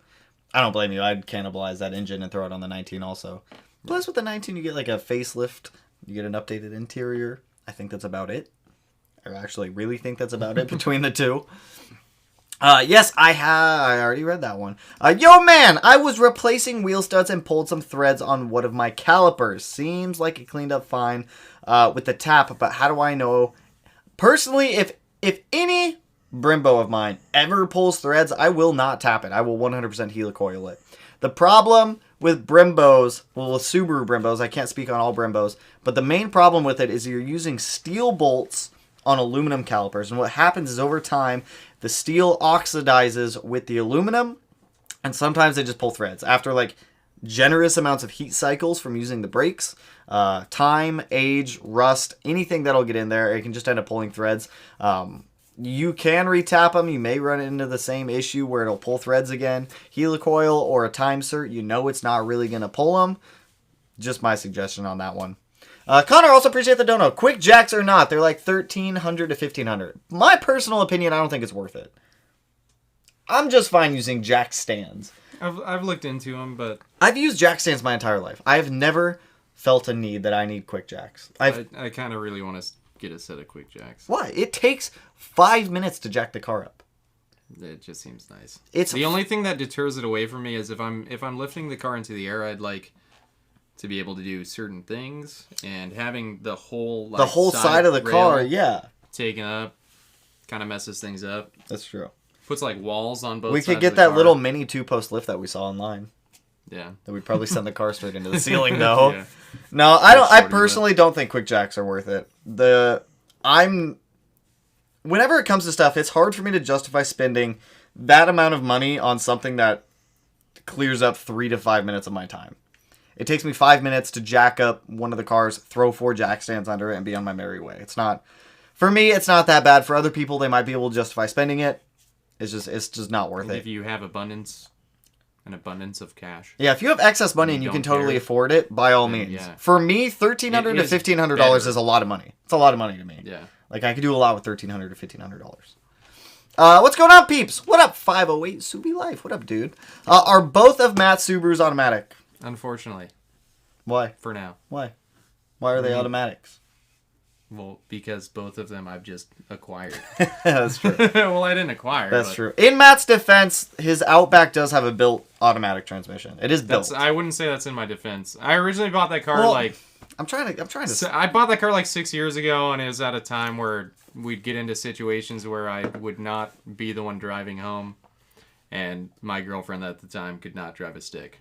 I don't blame you. I'd cannibalize that engine and throw it on the 19 also. Plus, with the 19, you get like a facelift. You get an updated interior. I think that's about it. I actually really think that's about it between the two. Yes, I already read that one. Yo, man, I was replacing wheel studs and pulled some threads on one of my calipers. Seems like it cleaned up fine with the tap, but how do I know? Personally, if any Brembo of mine ever pulls threads, I will not tap it. I will 100% helicoil it. The problem with Brembos, well, with Subaru Brembos, I can't speak on all Brembos, but the main problem with it is you're using steel bolts on aluminum calipers, and what happens is over time, the steel oxidizes with the aluminum, and sometimes they just pull threads. After like generous amounts of heat cycles from using the brakes, time, age, rust, anything that'll get in there, it can just end up pulling threads. You can retap them. You may run into the same issue where it'll pull threads again. Helicoil or a time cert, you know it's not really going to pull them. Just my suggestion on that one. Connor, also appreciate the dono. Quick jacks or not, they're like $1,300 to $1,500. My personal opinion, I don't think it's worth it. I'm just fine using jack stands.
I've looked into them, but
I've used jack stands my entire life. I have never felt a need that I need quick jacks.
I kind of really want to get a set of quick jacks.
Why? It takes 5 minutes to jack the car up.
It just seems nice.
It's
the only thing that deters it away from me is if I'm lifting the car into the air, I'd like to be able to do certain things, and having the whole
side of the car, yeah,
taken up, kind of messes things up.
That's true.
Puts like walls on both.
We
sides
could get
of the
that
car.
little mini 2-post lift that we saw online.
Yeah.
That would probably send the car straight into the ceiling, though.
Yeah.
No, I don't. I personally don't think quick jacks are worth it. Whenever it comes to stuff, it's hard for me to justify spending that amount of money on something that clears up 3 to 5 minutes of my time. It takes me 5 minutes to jack up one of the cars, throw 4 jack stands under it, and be on my merry way. It's not, for me, it's not that bad. For other people, they might be able to justify spending it. It's just not worth it.
If you have an abundance of cash.
Yeah, if you have excess money and you can totally afford it, by all means.
Yeah.
For me, $1,300 to $1,500 is a lot of money. It's a lot of money to me.
Yeah.
Like, I could do a lot with $1,300 to $1,500. What's going on, peeps? What up, 508 Subi Life? What up, dude? Are both of Matt's Subarus automatic?
Unfortunately.
Why?
For now.
Why? Why are they automatics?
Well, because both of them I've just acquired.
That's true.
Well, I didn't acquire.
That's true. In Matt's defense, his Outback does have a built automatic transmission. It is built.
I wouldn't say that's in my defense. I originally bought that car
I'm trying to.
So I bought that car like 6 years ago, and it was at a time where we'd get into situations where I would not be the one driving home, and my girlfriend at the time could not drive a stick.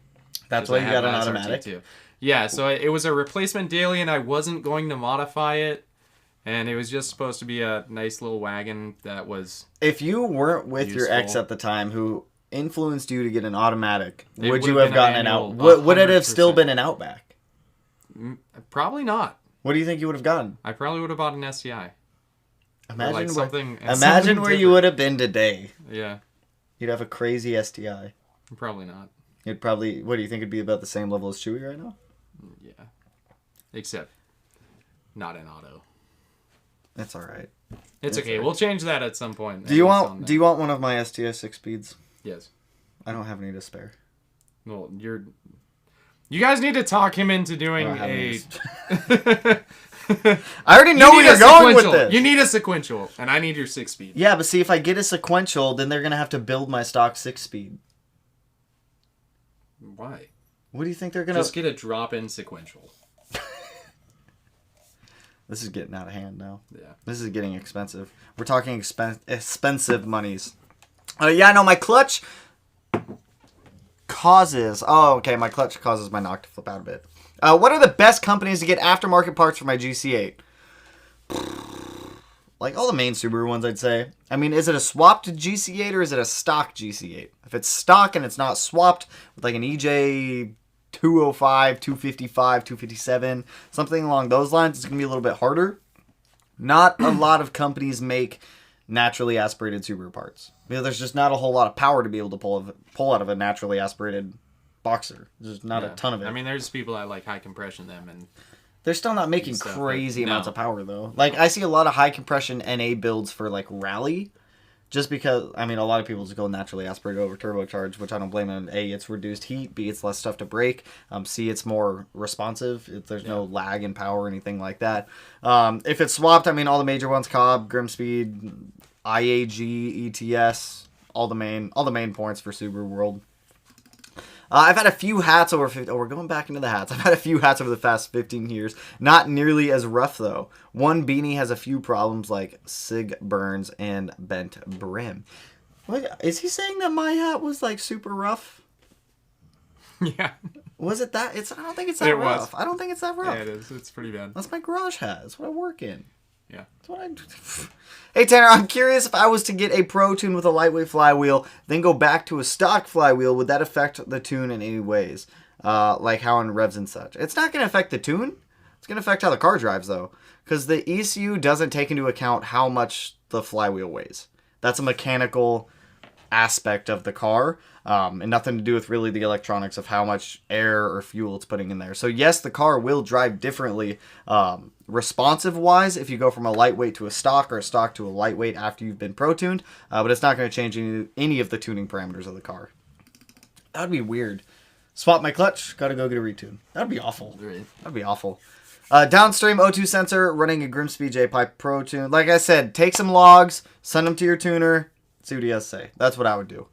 That's why you got an automatic?
Too. Yeah, so it was a replacement daily, and I wasn't going to modify it. And it was just supposed to be a nice little wagon that was.
If you weren't with
useful.
your ex at the time who influenced you to get an automatic,
It
would you
would've
have
been
gotten
an
an
annual,
out? Would it have
100%.
still been an Outback?
Probably not.
What do you think you would have gotten?
I probably would have bought an STI.
Imagine
like something.
Imagine where you would have been today.
Yeah.
You'd have a crazy STI.
Probably not.
You'd probably. What do you think? It'd be about the same level as Chewy right now?
Yeah. Except, not an auto.
That's all right.
It's okay. We'll change that at some point.
Do you want one of my STI 6-speeds?
Yes.
I don't have any to spare.
Well, you guys need to talk him into doing
I already know where you're going with this.
You need a sequential, and I need your 6-speed.
Yeah, but see, if I get a sequential, then they're gonna have to build my stock 6-speed.
Why?
What do you think they're gonna?
Just get a drop-in sequential.
This is getting out of hand now.
Yeah.
This is getting expensive. We're talking expensive monies. Yeah, no, my clutch causes... Oh, okay, my clutch causes my knock to flip out a bit. What are the best companies to get aftermarket parts for my GC8? Like all the main Subaru ones, I'd say. I mean, is it a swapped GC8 or is it a stock GC8? If it's stock and it's not swapped with like an EJ... 205, 255, 257, something along those lines, it's going to be a little bit harder. Not a lot of companies make naturally aspirated Subaru parts. Because there's just not a whole lot of power to be able to pull out of a naturally aspirated Boxer. There's not a ton of it.
I mean, there's people that like high compression them, and
they're still not making crazy amounts of power, though. Like, I see a lot of high compression NA builds for, like, rally. Just because, I mean, a lot of people just go naturally aspirated over turbocharged, which I don't blame them. A, it's reduced heat. B, it's less stuff to break. C, it's more responsive. There's no lag in power or anything like that. If it's swapped, I mean, all the major ones, Cobb, Grimspeed, IAG, ETS, all the main points for Subaru World. I've had a few hats over... we're going back into the hats. I've had a few hats over the past 15 years. Not nearly as rough, though. One beanie has a few problems like sig burns and bent brim. What, is he saying that my hat was, like, super rough?
Yeah. Was
it that? I don't think it's that rough. I don't think it's that rough.
Yeah, it is. It's pretty bad.
That's my garage hat. That's what I work in.
Yeah.
That's what I do. Hey, Tanner, I'm curious if I was to get a Pro Tune with a lightweight flywheel, then go back to a stock flywheel, would that affect the tune in any ways? Like how in revs and such. It's not going to affect the tune. It's going to affect how the car drives, though. Because the ECU doesn't take into account how much the flywheel weighs. That's a mechanical aspect of the car. And nothing to do with really the electronics of how much air or fuel it's putting in there. So yes, the car will drive differently responsive-wise if you go from a lightweight to a stock or a stock to a lightweight after you've been pro-tuned, but it's not going to change any of the tuning parameters of the car. That would be weird. Swap my clutch, gotta go get a retune. That would be awful. That'd be awful. Downstream O2 sensor running a Grimspeed J-Pipe Pro Tune. Like I said, take some logs, send them to your tuner, see what he has to say. That's what I would do.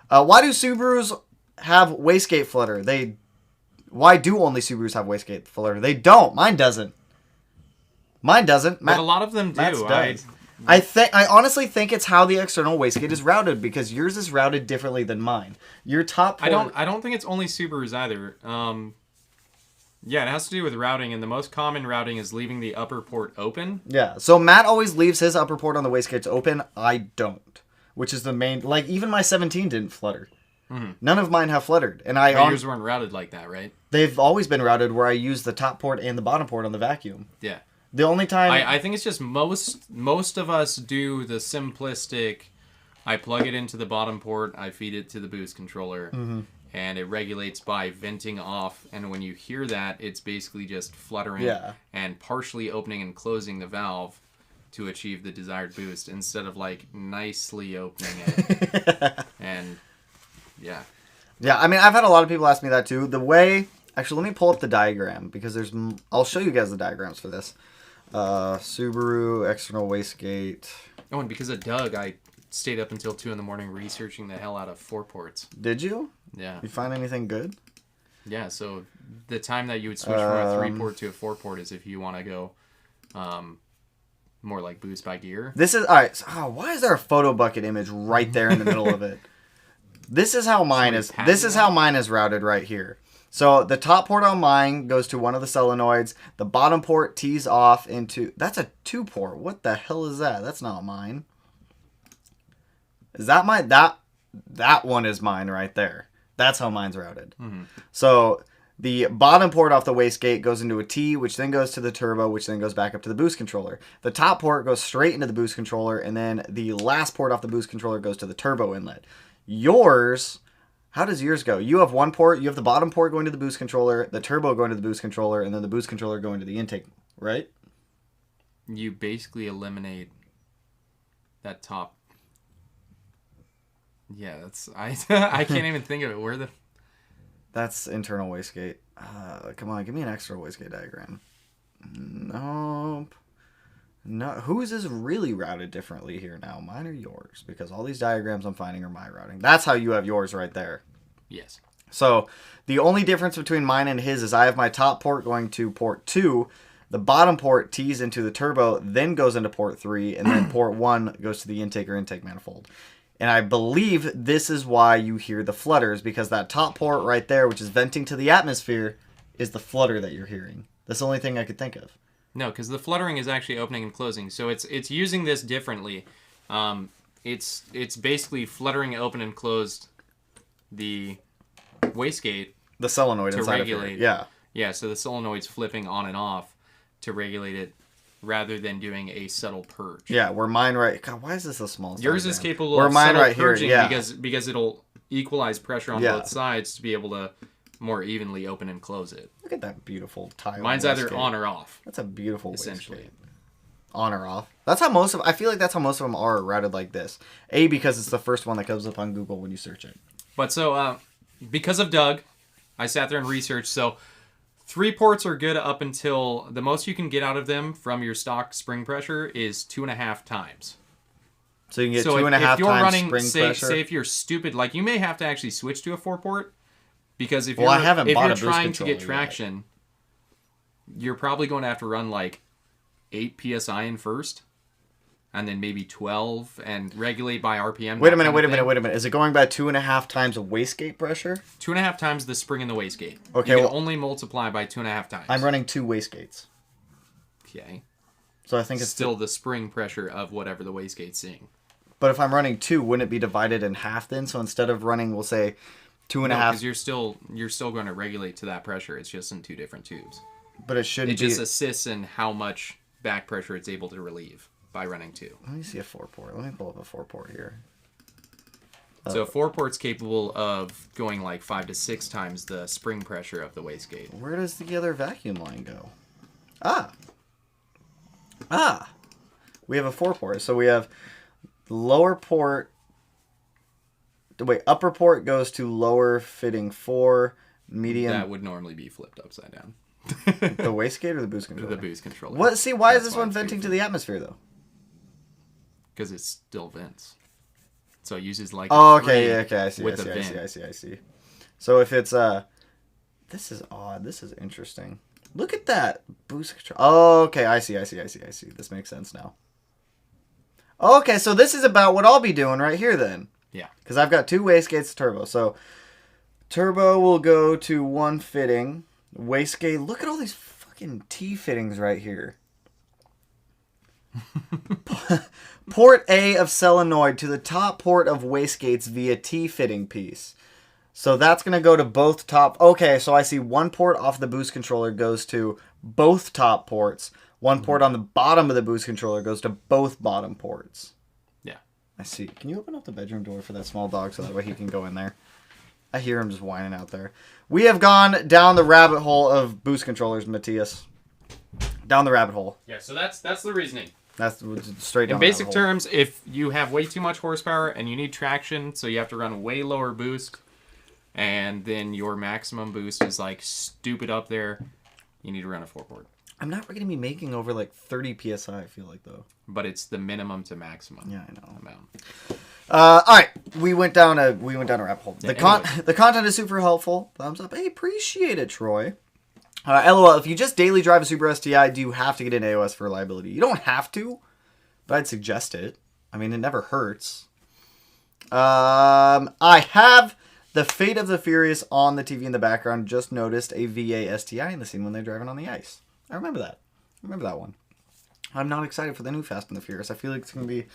Why do Subarus have wastegate flutter? Why do only Subarus have wastegate flutter? They don't. Mine doesn't. But
a lot of them do.
I honestly think it's how the external wastegate is routed, because yours is routed differently than mine. Your top port...
I don't think it's only Subarus either. Yeah, it has to do with routing, and the most common routing is leaving the upper port open.
Yeah, so Matt always leaves his upper port on the wastegates open. I don't, which is the main... Like, even my 17 didn't flutter. Mm-hmm. None of mine have fluttered. And
yours weren't routed like that, right?
They've always been routed where I use the top port and the bottom port on the vacuum.
Yeah.
The only time...
I think it's just most of us do the simplistic, I plug it into the bottom port, I feed it to the boost controller, and it regulates by venting off, and when you hear that, it's basically just fluttering and partially opening and closing the valve to achieve the desired boost, instead of, like, nicely opening it. And, yeah.
Yeah, I mean, I've had a lot of people ask me that, too. The way... Actually, let me pull up the diagram, because I'll show you guys the diagrams for this. Subaru, external wastegate.
Oh, and because of Doug, I stayed up until 2 in the morning researching the hell out of 4 ports.
Did you?
Yeah.
You find anything good?
Yeah, so the time that you would switch from a 3-port to a 4-port is if you want to go more like boost by gear.
This is... Alright, so, why is there a photo bucket image right there in the middle of it? This is how mine is... This is how mine is routed right here. So the top port on mine goes to one of the solenoids. The bottom port tees off into... That's a 2-port. What the hell is that? That's not mine. Is that mine? That one is mine right there. That's how mine's routed. Mm-hmm. So the bottom port off the wastegate goes into a T, which then goes to the turbo, which then goes back up to the boost controller. The top port goes straight into the boost controller, and then the last port off the boost controller goes to the turbo inlet. Yours... How does yours go? You have one port, you have the bottom port going to the boost controller, the turbo going to the boost controller, and then the boost controller going to the intake, right?
You basically eliminate that top. Yeah, that's... I can't even think of it. Where the...
That's internal wastegate. Come on, give me an external wastegate diagram. Nope. No, whose is really routed differently here now? Mine or yours? Because all these diagrams I'm finding are my routing. That's how you have yours right there.
Yes.
So the only difference between mine and his is I have my top port going to port 2. The bottom port tees into the turbo, then goes into port 3, and then port 1 goes to the intake or intake manifold. And I believe this is why you hear the flutters, because that top port right there, which is venting to the atmosphere, is the flutter that you're hearing. That's the only thing I could think of.
No, because the fluttering is actually opening and closing, so it's using this differently. It's basically fluttering open and closed the wastegate.
The solenoid
to
inside
regulate.
Of it. Yeah.
Yeah, so the solenoid's flipping on and off to regulate it, rather than doing a subtle purge.
Yeah, where mine right... God, why is this so small?
Yours is capable of subtle purging because it'll equalize pressure on both sides to be able to more evenly open and close it.
Look at that beautiful tile.
Mine's either on or off.
That's a beautiful
essentially.
Wastegate. on or off. That's how I feel like that's how most of them are routed like this. Because it's the first one that comes up on Google when you search it.
But so, because of Doug, I sat there and researched. So 3 ports are good up until the most you can get out of them from your stock spring pressure is 2.5 times.
So you can get 2.5 times
running,
spring pressure.
Say if you're stupid, like you may have to actually switch to a 4-port because if
I haven't bought a boost
trying to get
controller
traction, you're probably going to have to run like 8 psi in first, and then maybe 12, and regulate by RPM.
Wait a minute. Is it going by 2.5 times of wastegate pressure?
2.5 times the spring in the wastegate.
Okay,
you can only multiply by 2.5 times.
I'm running 2 wastegates.
Okay.
So I think it's
still the spring pressure of whatever the wastegate's seeing.
But if I'm running 2, wouldn't it be divided in half then? So instead of running, we'll say 2.5.
Because you're still going to regulate to that pressure. It's just in 2 different tubes.
But it shouldn't be.
It just assists in how much back pressure it's able to relieve by running 2.
Let me see a 4-port. Let me pull up a 4-port here.
So a 4-port's capable of going like 5 to 6 times the spring pressure of the wastegate.
Where does the other vacuum line go? We have a 4-port. So we have lower port. Wait, upper port goes to lower fitting 4, medium.
That would normally be flipped upside down.
The wastegate or the boost controller?
The boost controller.
What? See, why is this one venting to the atmosphere though?
Because it still vents. So it uses like.
Oh, okay, yeah, okay, I see. I see. So if it's this is odd. This is interesting. Look at that boost control. Oh, okay, I see. This makes sense now. Okay, so this is about what I'll be doing right here then.
Yeah.
Because I've got 2 wastegates turbo. So turbo will go to 1 fitting. Wastegate. Look at all these fucking T fittings right here. Port A of solenoid to the top port of wastegates via T fitting piece. So that's going to go to both top. Okay, so I see 1 port off the boost controller goes to both top ports. 1 port on the bottom of the boost controller goes to both bottom ports.
Yeah.
I see. Can you open up the bedroom door for that small dog so that way he can go in there? I hear him just whining out there. We have gone down the rabbit hole of boost controllers, Matthias. Down the rabbit hole.
Yeah, so that's the reasoning.
That's straight down
In
the
basic
rabbit hole.
terms, if you have way too much horsepower and you need traction, so you have to run way lower boost, and then your maximum boost is like stupid up there, you need to run a 4-port.
I'm not going to be making over like 30 psi, I feel like, though.
But it's the minimum to maximum.
Yeah, I know.
Amount.
All right, we went down a rabbit hole.
Yeah,
The content is super helpful. Thumbs up. I appreciate it, Troy. LOL, if you just daily drive a Subaru STI, do you have to get an AOS for reliability? You don't have to, but I'd suggest it. I mean, it never hurts. I have the Fate of the Furious on the TV in the background. Just noticed a VA STI in the scene when they're driving on the ice. I remember that. One. I'm not excited for the new Fast and the Furious. I feel like it's going to be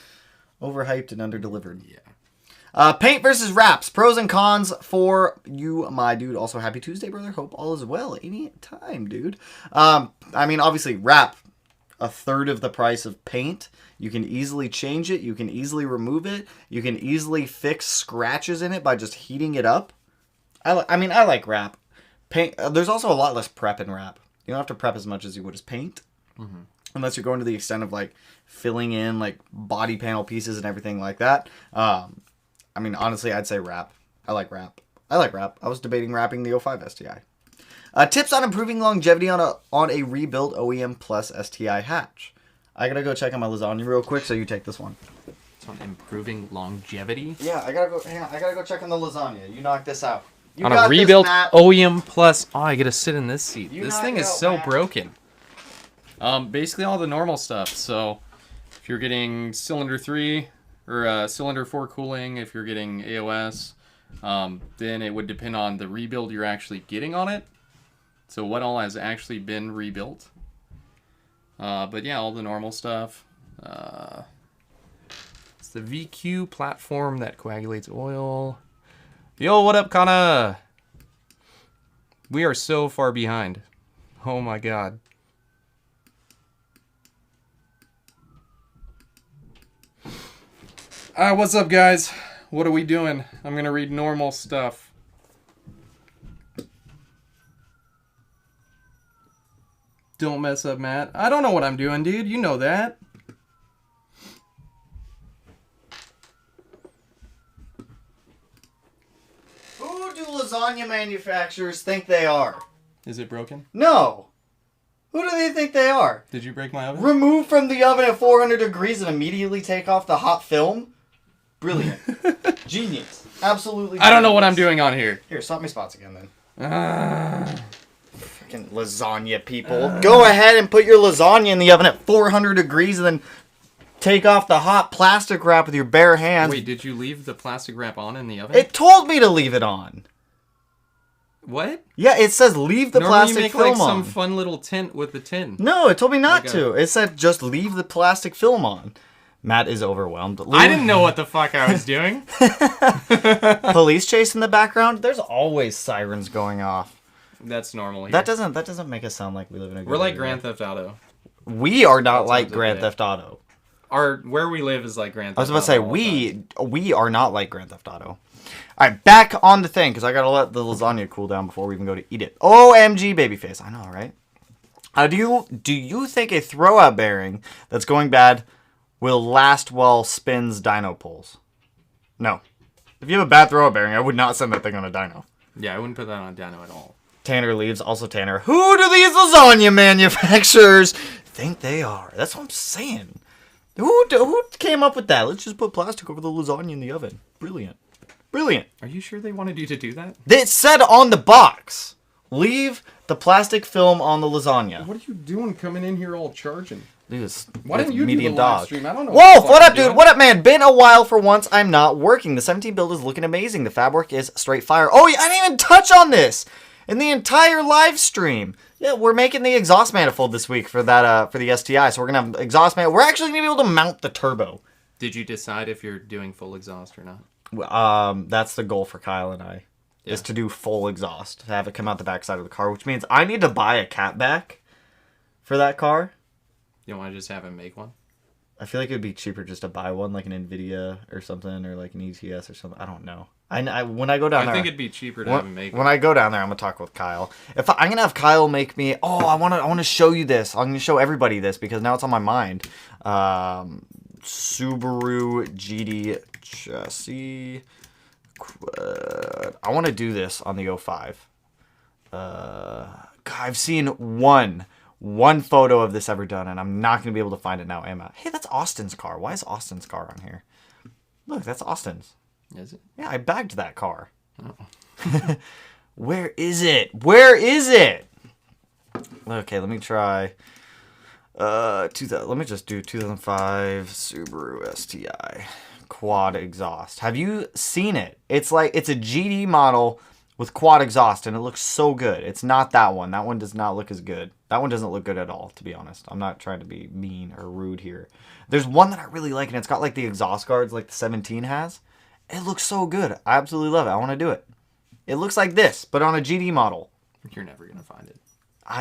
overhyped and underdelivered.
Yeah.
Paint versus wraps. Pros and cons for you, my dude. Also, happy Tuesday, brother. Hope all is well. Any time, dude. I mean, obviously, wrap, 1/3 of the price of paint. You can easily change it. You can easily remove it. You can easily fix scratches in it by just heating it up. I like wrap. Paint. There's also a lot less prep in wrap. You don't have to prep as much as you would as paint. Mm-hmm. Unless you're going to the extent of like filling in like body panel pieces and everything like that. I mean, honestly, I'd say wrap. I like wrap. I was debating wrapping the 05 STI. Tips on improving longevity on a rebuilt OEM Plus STI hatch. I gotta go check on my lasagna real quick, so you take this one.
It's on improving longevity?
Yeah, I gotta go. Hang on, I gotta go check on the lasagna. You knock this out. You
on a rebuilt OEM Plus. Oh, I get to sit in this seat. This thing is so broken. Basically all the normal stuff. So if you're getting cylinder 3 or cylinder 4 cooling, if you're getting AOS, then it would depend on the rebuild you're actually getting on it. So what all has actually been rebuilt. But yeah, all the normal stuff. It's the VQ platform that coagulates oil. Yo, what up, Kana? We are so far behind. Oh my god. Alright, what's up, guys? What are we doing? I'm gonna read normal stuff. Don't mess up, Matt. I don't know what I'm doing, dude. You know that.
lasagna manufacturers think they are?
Is it broken?
No. Who do they think they are?
Did you break my oven?
Remove from the oven at 400 degrees and immediately take off the hot film? Brilliant. Genius. Absolutely genius.
I don't know what I'm doing on here.
Here, swap me spots again then. Freaking lasagna people. Go ahead and put your lasagna in the oven at 400 degrees and then take off the hot plastic wrap with your bare hands.
Wait, did you leave the plastic wrap on in the oven?
It told me to leave it on.
What?
Yeah, it says leave the
Normally
plastic
you make
film
like
on.
some fun little tint with the tin.
No, it told me not
Like
to. It said just leave the plastic film on. Matt is overwhelmed.
I didn't know what the fuck I was doing.
Police chase in the background. There's always sirens going off.
That's normal here.
That doesn't make us sound like we live in a good
We're like
area.
Grand Theft Auto.
We are not
That's
like
what
Grand
it is.
Theft Auto.
Where we live is like Grand Theft
I was about to say
Auto all the time.
we are not like Grand Theft Auto. All right, back on the thing because I gotta let the lasagna cool down before we even go to eat it. OMG, babyface! I know, right? Do you think a throwout bearing that's going bad will last while spins dyno pulls? No. If you have a bad throwout bearing, I would not send that thing on a dyno.
Yeah, I wouldn't put that on dyno at all.
Tanner leaves. Also Tanner. Who do these lasagna manufacturers think they are? That's what I'm saying. Who came up with that? Let's just put plastic over the lasagna in the oven. Brilliant. Brilliant.
Are you sure they wanted you to do that?
It said on the box, leave the plastic film on the lasagna.
What are you doing coming in here all charging?
Why
didn't you do the live stream? I don't know
Wolf,
what
what
the
up,
fuck you're
dude?
doing.
What up, man? Been a while for once. I'm not working. The 17 build is looking amazing. The fab work is straight fire. Oh, yeah, I didn't even touch on this in the entire live stream. Yeah, we're making the exhaust manifold this week for that for the STI. So we're gonna have exhaust manifold. We're actually gonna be able to mount the turbo.
Did you decide if you're doing full exhaust or not?
That's the goal for Kyle and I.
Yeah.
Is to do full exhaust, to have it come out the backside of the car, which means I need to buy a catback for that car.
You want to just have him make one?
I feel like it would be cheaper just to buy one, like an NVIDIA or something, or like an ETS or something. I don't know. When I go down there,
I think it'd be cheaper to have him make
when
one.
I go down there, I'm gonna talk with Kyle. I'm gonna have Kyle make me. Oh, I want to show you this. I'm gonna show everybody this because now it's on my mind. Subaru GD chassis. I want to do this on the 05. God, I've seen one photo of this ever done, and I'm not going to be able to find it now, am I? Hey, that's Austin's car. Why is Austin's car on here? Look, that's Austin's.
Is it?
Yeah, I bagged that car.
Oh.
Where is it? Where is it? Okay, let me try. Let me just do 2005 Subaru STI quad exhaust. Have you seen it? It's a GD model with quad exhaust, and it looks so good. It's not that one. That one does not look as good. That one doesn't look good at all, to be honest. I'm not trying to be mean or rude here. There's one that I really like, and it's got like the exhaust guards like the 17 has. It looks so good. I absolutely love it. I want to do it. It looks like this, but on a GD model.
You're never going to find it.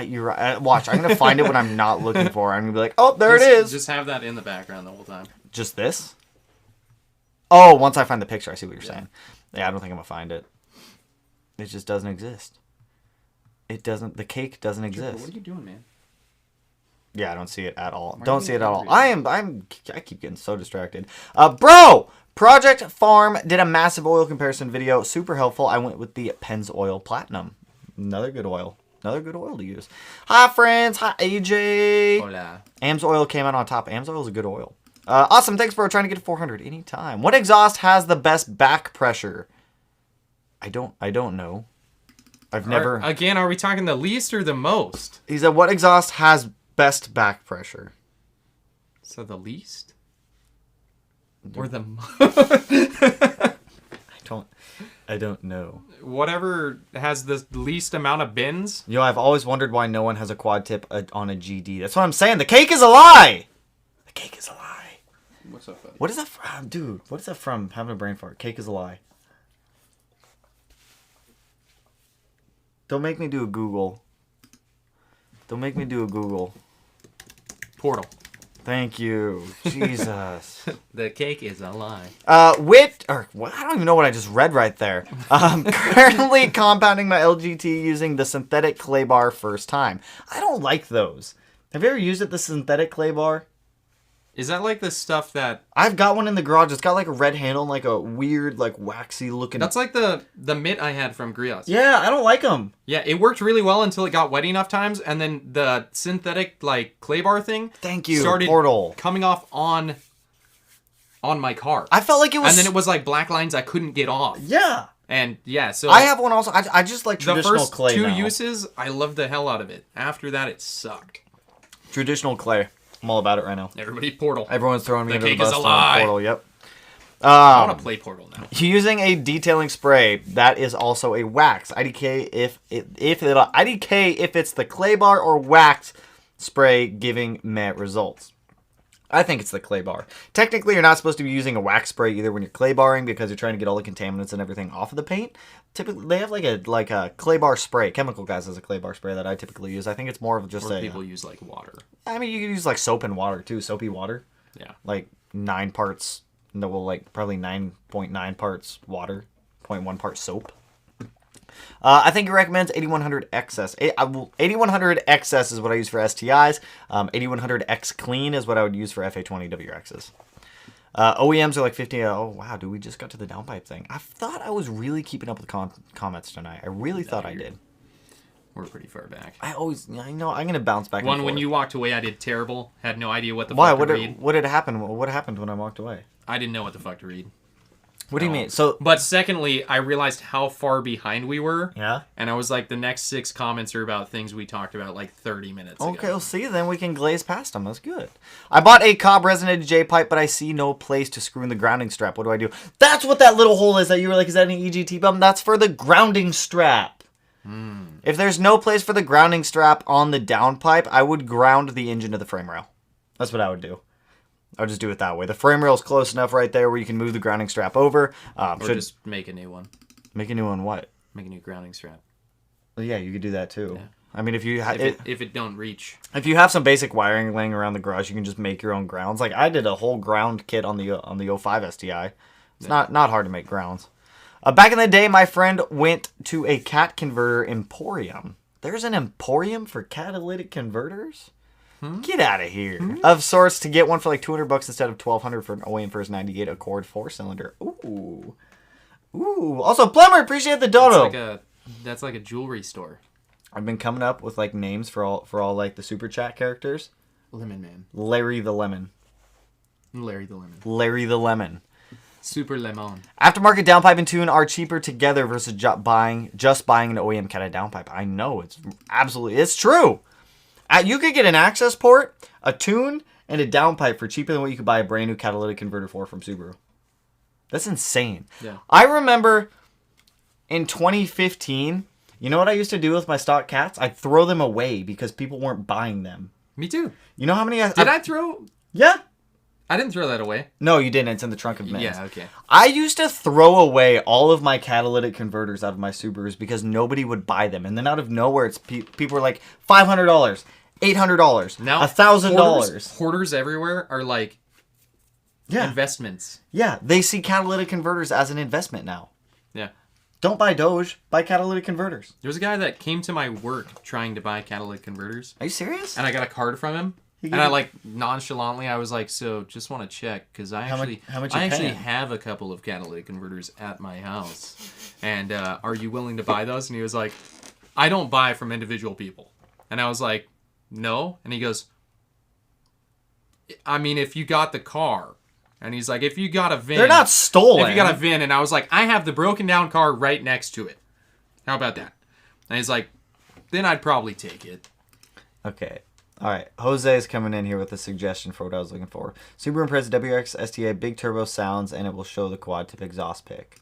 You're right. Watch, I'm going to find it when I'm not looking for it. I'm going to be like, oh, there it is.
Just have that in the background the whole time.
Just this? Oh, once I find the picture, I see what you're saying. Yeah, I don't think I'm going to find it. It just doesn't exist. The cake doesn't exist.
What are you doing, man?
Yeah, I don't see it at all.
Why
Don't
are
see
you
it at all.
angry?
I keep getting so distracted. Bro! Project Farm did a massive oil comparison video. Super helpful. I went with the Pennzoil Platinum. Another good oil. Another good oil to use. Hi, friends. Hi, AJ.
Hola.
Amsoil came out on top. Amsoil is a good oil. Awesome. Thanks for trying to get to 400 anytime. What exhaust has the best back pressure? I don't know. I've never.
Again, are we talking the least or the most?
He said, what exhaust has best back pressure?
So the least? Or the
I don't know.
Whatever has the least amount of bins.
You know, I've always wondered why no one has a quad tip on a GD. That's what I'm saying. The cake is a lie. The cake is a lie.
What's up, buddy?
What is that from? Dude, what is that from? Having a brain fart. Cake is a lie. Don't make me do a Google. Don't make me do a Google.
Portal.
Thank you. Jesus.
The cake is a lie.
I don't even know what I just read right there. Currently compounding my LGT using the synthetic clay bar first time. I don't like those. Have you ever used it, the synthetic clay bar?
Is that like the stuff that...
I've got one in the garage. It's got like a red handle and like a weird, like waxy looking...
That's like the mitt I had from Griot's.
Yeah, I don't like them.
Yeah, it worked really well until it got wet enough times, and then the synthetic like clay bar thing started coming off on my car.
I felt like it was...
And then it was like black lines I couldn't get off.
Yeah.
And yeah, so...
I have one also. I just like traditional clay
The first
now.
2 uses, I loved the hell out of it. After that, it sucked.
Traditional clay. I'm all about it right now.
Everybody Portal.
Everyone's throwing me
The
under the
cake
bus.
is a lie.
Portal, yep.
I want to play Portal now.
Using a detailing spray, that is also a wax. IDK if it's the clay bar or wax spray giving meh results. I think it's the clay bar. Technically, you're not supposed to be using a wax spray either when you're clay barring because you're trying to get all the contaminants and everything off of the paint. Typically, they have like a clay bar spray. Chemical Guys has a clay bar spray that I typically use. I think it's more of just
people use like water.
I mean, you can use like soap and water too. Soapy water.
Yeah.
Like 9 parts. No, well, like probably 9.9 parts water, 0.1 part soap. I think he recommends 8100 XS. 8100 XS is what I use for STIs. 8100 X Clean is what I would use for FA20 WRXs. OEMs are like 50. Oh, wow, dude, we just got to the downpipe thing. I thought I was really keeping up with comments tonight. I really thought I did.
We're pretty far back.
I know, I'm going to bounce back and forth.
When you walked away, I did terrible. Had no idea what the
fuck
to read.
What had happened? What happened when I walked away?
I didn't know what the fuck to read.
What do you mean?
But secondly, I realized how far behind we were.
Yeah.
And I was like, the next 6 comments are about things we talked about like 30 minutes ago.
Okay, well, see, then we can glaze past them. That's good. I bought a Cobb resonated J-pipe, but I see no place to screw in the grounding strap. What do I do? That's what that little hole is that you were like, is that an EGT bump? That's for the grounding strap. If there's no place for the grounding strap on the downpipe, I would ground the engine to the frame rail. That's what I would do. I'll just do it that way. The frame rail's close enough right there where you can move the grounding strap over.
Or just make a new one.
Make a new one what?
Make a new grounding strap.
Well, yeah, you could do that too.
Yeah.
I mean, if
it don't reach.
If you have some basic wiring laying around the garage, you can just make your own grounds. Like I did a whole ground kit on the 05 STI. It's not hard to make grounds. Back in the day, my friend went to a cat converter emporium. There's an emporium for catalytic converters? Get out of here. Of sorts, to get one for like $200 instead of $1,200 for an OEM First 98 Accord 4-cylinder. Ooh. Also, Plumber, appreciate the dodo.
That's like a jewelry store.
I've been coming up with like names for all like the super chat characters.
Lemon Man.
Larry the Lemon.
Larry the Lemon. Super Lemon.
Aftermarket downpipe and tune are cheaper together versus just buying an OEM cat downpipe. I know, it's true. You could get an access port, a tune, and a downpipe for cheaper than what you could buy a brand new catalytic converter for from Subaru. That's insane.
Yeah.
I remember in 2015, you know what I used to do with my stock cats? I'd throw them away because people weren't buying them.
Me too.
You know how many...
Did I throw...
Yeah.
I didn't throw that away.
No, you didn't. It's in the trunk of Men's.
Yeah, okay.
I used to throw away all of my catalytic converters out of my Subarus because nobody would buy them. And then out of nowhere, people were like, $500, $800,
now
$1,000.
Hoarders everywhere are like investments.
Yeah, they see catalytic converters as an investment now.
Yeah.
Don't buy Doge, buy catalytic converters.
There was a guy that came to my work trying to buy catalytic converters.
Are you serious?
And I got a card from him. And I like nonchalantly, I was like, so just want to check because I actually have a couple of catalytic converters at my house. And are you willing to buy those? And he was like, I don't buy from individual people. And I was like, no. And he goes, I mean, if you got the car. And he's like, if you got a VIN.
They're not stolen.
If you got a VIN. And I was like, I have the broken down car right next to it. How about that? And he's like, then I'd probably take it.
Okay. All right, Jose is coming in here with a suggestion for what I was looking for. Subaru Impreza WRX STA, big turbo sounds, and it will show the quad tip exhaust pick.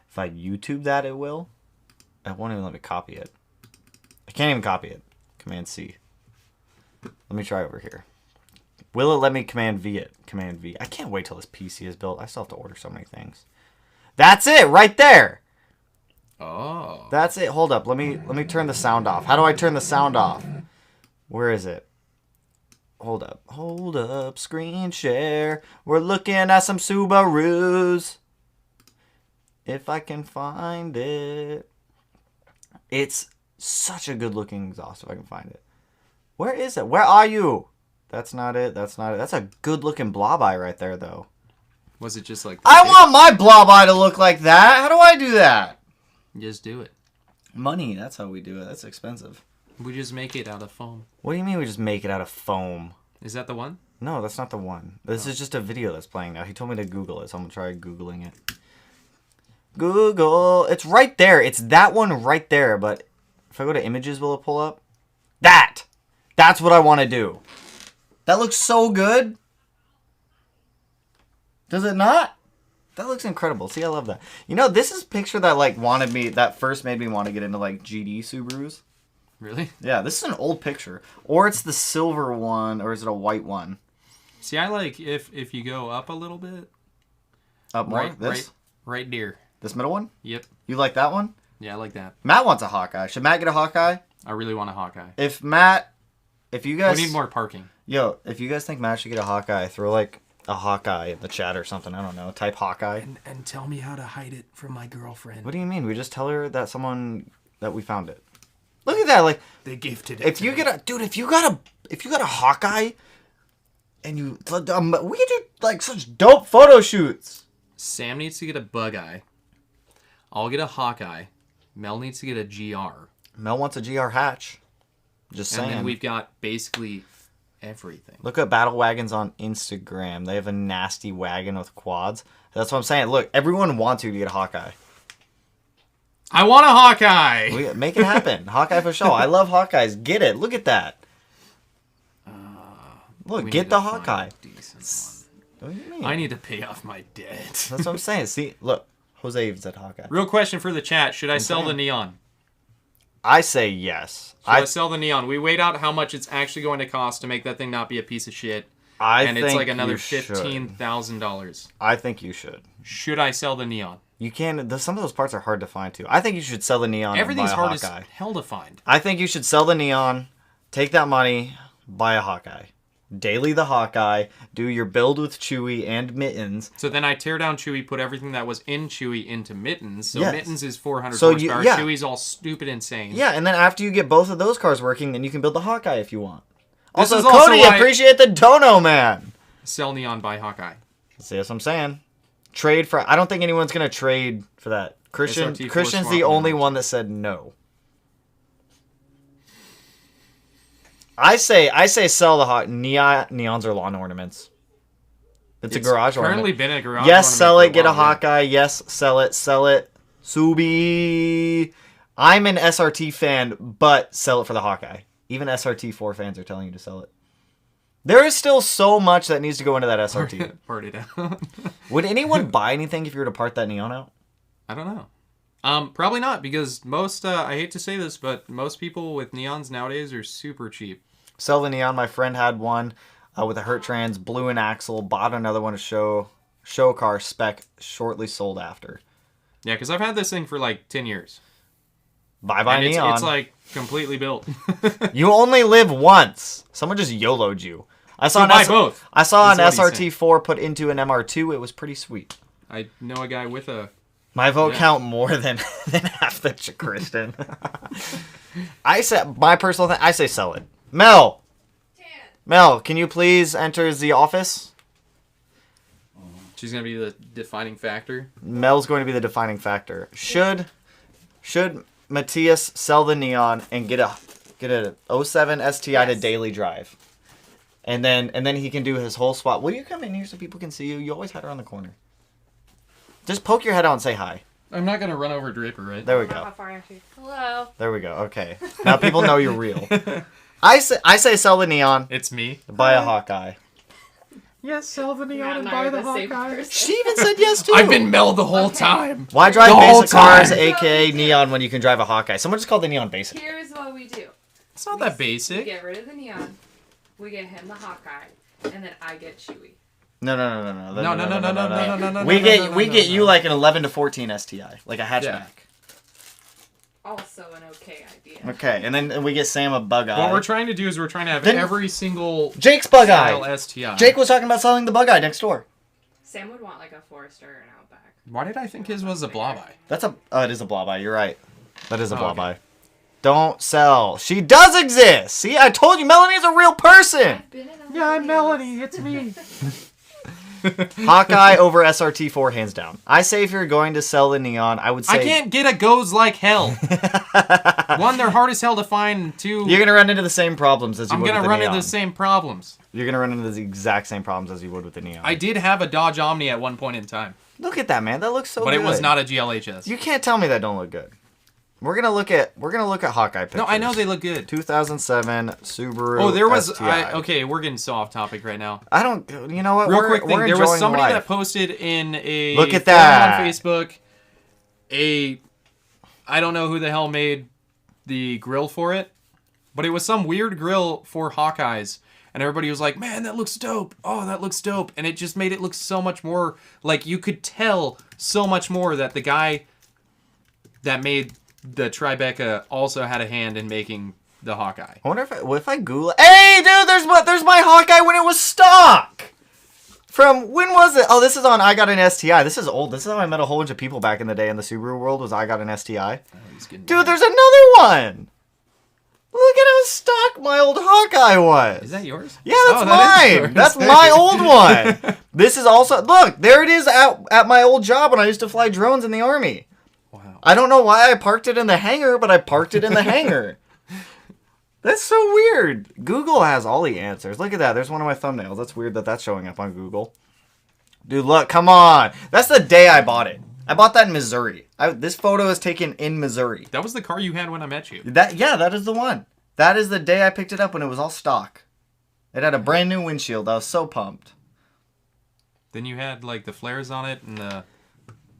If I YouTube that, it will. It won't even let me copy it. I can't even copy it. Command C. Let me try over here. Will it let me Command V it? Command V. I can't wait till this PC is built. I still have to order so many things. That's it, right there.
Oh.
That's it. Hold up. Let me turn the sound off. How do I turn the sound off? Where is it? Hold up, screen share. We're looking at some Subarus. If I can find it. It's such a good looking exhaust if I can find it. Where is it? Where are you? That's not it. That's not it. That's a good looking blob eye right there, though.
Was it just like...
I want my blob eye to look like that. How do I do that?
Just do it.
Money. That's how we do it. That's expensive.
We just make it out of foam.
What do you mean we just make it out of foam?
Is that the one?
No, that's not the one. This
Oh.
is just a video that's playing now. He told me to Google it, so I'm going to try Googling it. Google. It's right there. It's that one right there, but if I go to images, will it pull up? That! That's what I want to do. That looks so good. Does it not? That looks incredible. See, I love that. You know, this is a picture that that first made me want to get into like GD Subarus.
Really?
Yeah, this is an old picture. Or it's the silver one, or is it a white one?
See, I like if you go up a little bit.
Up more? This?
Right near.
This middle one?
Yep.
You like that one?
Yeah, I like that.
Matt wants a Hawkeye. Should Matt get a Hawkeye?
I really want a Hawkeye.
If you guys...
We need more parking.
Yo, if you guys think Matt should get a Hawkeye, throw like a Hawkeye in the chat or something. I don't know. Type Hawkeye.
And tell me how to hide it from my girlfriend.
What do you mean? We just tell her that we found it. Look at that. Like,
They gifted it.
if you get if you got a Hawkeye, and you, we could do like such dope photo shoots.
Sam needs to get a bug eye. I'll get a Hawkeye. Mel needs to get a GR.
Mel wants a GR hatch. Just saying.
And then we've got basically everything.
Look at Battle Wagons on Instagram. They have a nasty wagon with quads. That's what I'm saying. Look, everyone wants you to get a Hawkeye.
I want a Hawkeye!
Make it happen. Hawkeye for show. I love Hawkeyes. Get it. Look at that. Look, get the Hawkeye. What do you mean?
I need to pay off my debt.
That's what I'm saying. See, look. Jose even said Hawkeye.
Real question for the chat. Should I sell the neon?
I say yes.
Should I sell the neon? We weighed out how much it's actually going to cost to make that thing not be a piece of shit. And it's like another $15,000.
I think you should.
Should I sell the neon?
You can. Some of those parts are hard to find too. I think you should sell the neon.
Everything's
and buy a
hard
Hawkeye.
as hell to find.
I think you should sell the neon, take that money, buy a Hawkeye. Daily the Hawkeye, do your build with Chewie and Mittens.
So then I tear down Chewie, put everything that was in Chewie into Mittens. So
Yes.
Mittens is 400
So
horsepower. Chewie's all stupid insane.
Yeah, and then after you get both of those cars working, then you can build the Hawkeye if you want.
This
Also,
is also
Cody,
why-
appreciate the dono, man.
Sell neon, buy Hawkeye.
See what I'm saying? Trade for... I don't think anyone's going to trade for that. Christian's the only one that said no. I say sell the neons or lawn ornaments. It's a garage
currently
ornament.
been a garage
Yes,
ornament
sell
for a
it, get a
while, yeah.
Hawkeye. Yes, sell it. Subi. I'm an SRT fan, but sell it for the Hawkeye. Even SRT4 fans are telling you to sell it. There is still so much that needs to go into that SRT.
Part it out.
Would anyone buy anything if you were to part that neon out?
I don't know. Probably not, because most, I hate to say this, but most people with neons nowadays are super cheap.
Sell the neon. My friend had one with a Hurt Trans, blew an axle, bought another one to show car spec, shortly sold after.
Yeah, because I've had this thing for like 10 years.
Bye
And
neon.
it's like completely built.
You only live once. Someone just YOLO'd you. I saw
both.
I saw an
That's what he's
SRT4 put into an MR2. It was pretty sweet.
I know a guy with a...
My vote count more than half the Christian. I said my personal thing. I say sell it. Mel, can you please enter the office?
She's gonna be the defining factor.
Mel's going to be the defining factor. Should Matthias sell the neon and get a 07 STI to daily drive, and then he can do his whole swap. Will you come in here so people can see you? You always hide around the corner. Just poke your head out and say hi.
I'm not gonna run over Draper, right?
There we go.
How far actually? Hello.
There we go. Okay. Now people know you're real. I say sell the neon,
It's me.
buy a Hawkeye.
Yes, sell the neon
Matt
and
and I
buy
are
the
the same
Hawkeye.
person.
She even said yes too.
I've been Mel the whole time.
Why drive
the whole
basic cars,
time.
aka neon, when you can drive a Hawkeye? Someone just called the neon basic.
Here's what we do.
It's not that
We
basic.
get rid of the neon. We get him the Hawkeye, and then I get Chewie.
No.
No.
We get you like an 11 to 14 STI, like a hatchback.
Yeah.
Also an okay idea.
Okay, and then we get Sam a bug eye.
What we're trying to do is we're trying to have
Then-
every single
Jake's bug
style
eye.
STI.
Jake was talking about selling the bug eye next door.
Sam would want like a Forester or an Outback.
Why did I think his was a blob eye?
That's it is a blob eye. You're right. That is a blob
okay.
eye. Don't sell. She does exist. See, I told you, Melanie's a real person.
I've been in a
Yeah, I'm
million.
Melanie. It's me.
Hawkeye over SRT4, hands down. I say if you're going to sell the Neon, I would say...
I can't get a goes like hell. One, they're hard as hell to find. And two,
You're going to run into the same problems as you
I'm
would with
going to
the
run
Neon.
into the same problems.
You're going to run into the exact same problems as you would with the Neon.
I did have a Dodge Omni at one point in time,
Look at that, man. That looks so
but
good.
it was not a GLHS.
You can't tell me that don't look good. We're gonna look at Hawkeye pictures.
No, I know they look good.
2007 Subaru.
Oh, there was...
STI.
okay, we're getting so off topic right now.
I don't. You know what?
Real
we're,
quick thing,
we're
there was
enjoying
somebody
life.
that posted in a
Look at
forum
that.
on Facebook. I don't know who the hell made the grill for it, but it was some weird grill for Hawkeyes, and everybody was like, "Man, that looks dope! Oh, that looks dope!" And it just made it look so much more like you could tell so much more that the guy that made the Tribeca also had a hand in making the Hawkeye.
I wonder if I Google. Hey, dude, there's my Hawkeye when it was stock. From when was it? Oh, this is on I Got an STI. This is old. This is how I met a whole bunch of people back in the day in the Subaru world. Was I Got an STI? Dude, there's another one. Look at how stock my old Hawkeye was.
Is that yours?
Yeah, that's
that is
mine.
yours.
That's my old one. This is also... Look, there it is at my old job when I used to fly drones in the Army.
Wow.
I don't know why I parked it in the hangar, but I parked it in the hangar. That's so weird. Google has all the answers. Look at that. There's one of my thumbnails. That's weird that that's showing up on Google. Dude, look. Come on. That's the day I bought it. I bought that in Missouri. This photo is taken in Missouri.
That was the car you had when I met you.
Yeah, that is the one. That is the day I picked it up when it was all stock. It had a brand new windshield. I was so pumped.
Then you had like the flares on it and the...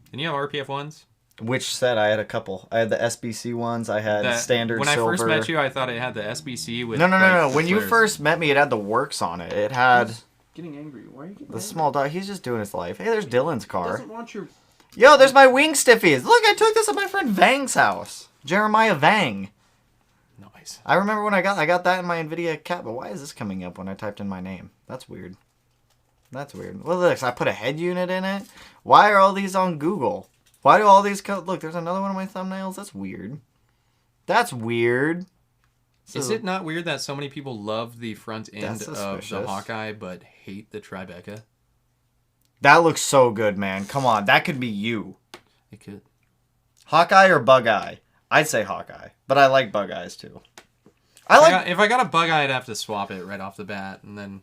Didn't you have RPF ones?
Which set? I had a couple. I had the SBC ones. I had standard
when
silver.
I first met you, I thought it had the SBC with...
No.
like,
When you
flares.
first met me, it had the works on it. It had
Getting angry. Why are you getting
the small dog. He's just doing his life. Hey, there's Dylan's car.
Doesn't want your...
Yo, there's my wing stiffies. Look, I took this at my friend Vang's house. Jeremiah Vang.
Nice.
I remember when I got that in my NVIDIA cap, but why is this coming up when I typed in my name? That's weird. That's weird. Well, look, I put a head unit in it. Why are all these on Google? Why do all these look, there's another one of my thumbnails. That's weird. That's weird.
Is it not weird that so many people love the front end
That's
of
suspicious.
the Hawkeye but hate the Tribeca?
That looks so good, man. Come on, that could be you.
It could.
Hawkeye or Bug-Eye? I'd say Hawkeye, but I like Bug-Eyes too. If
If I got a Bug-Eye, I'd have to swap it right off the bat, and then...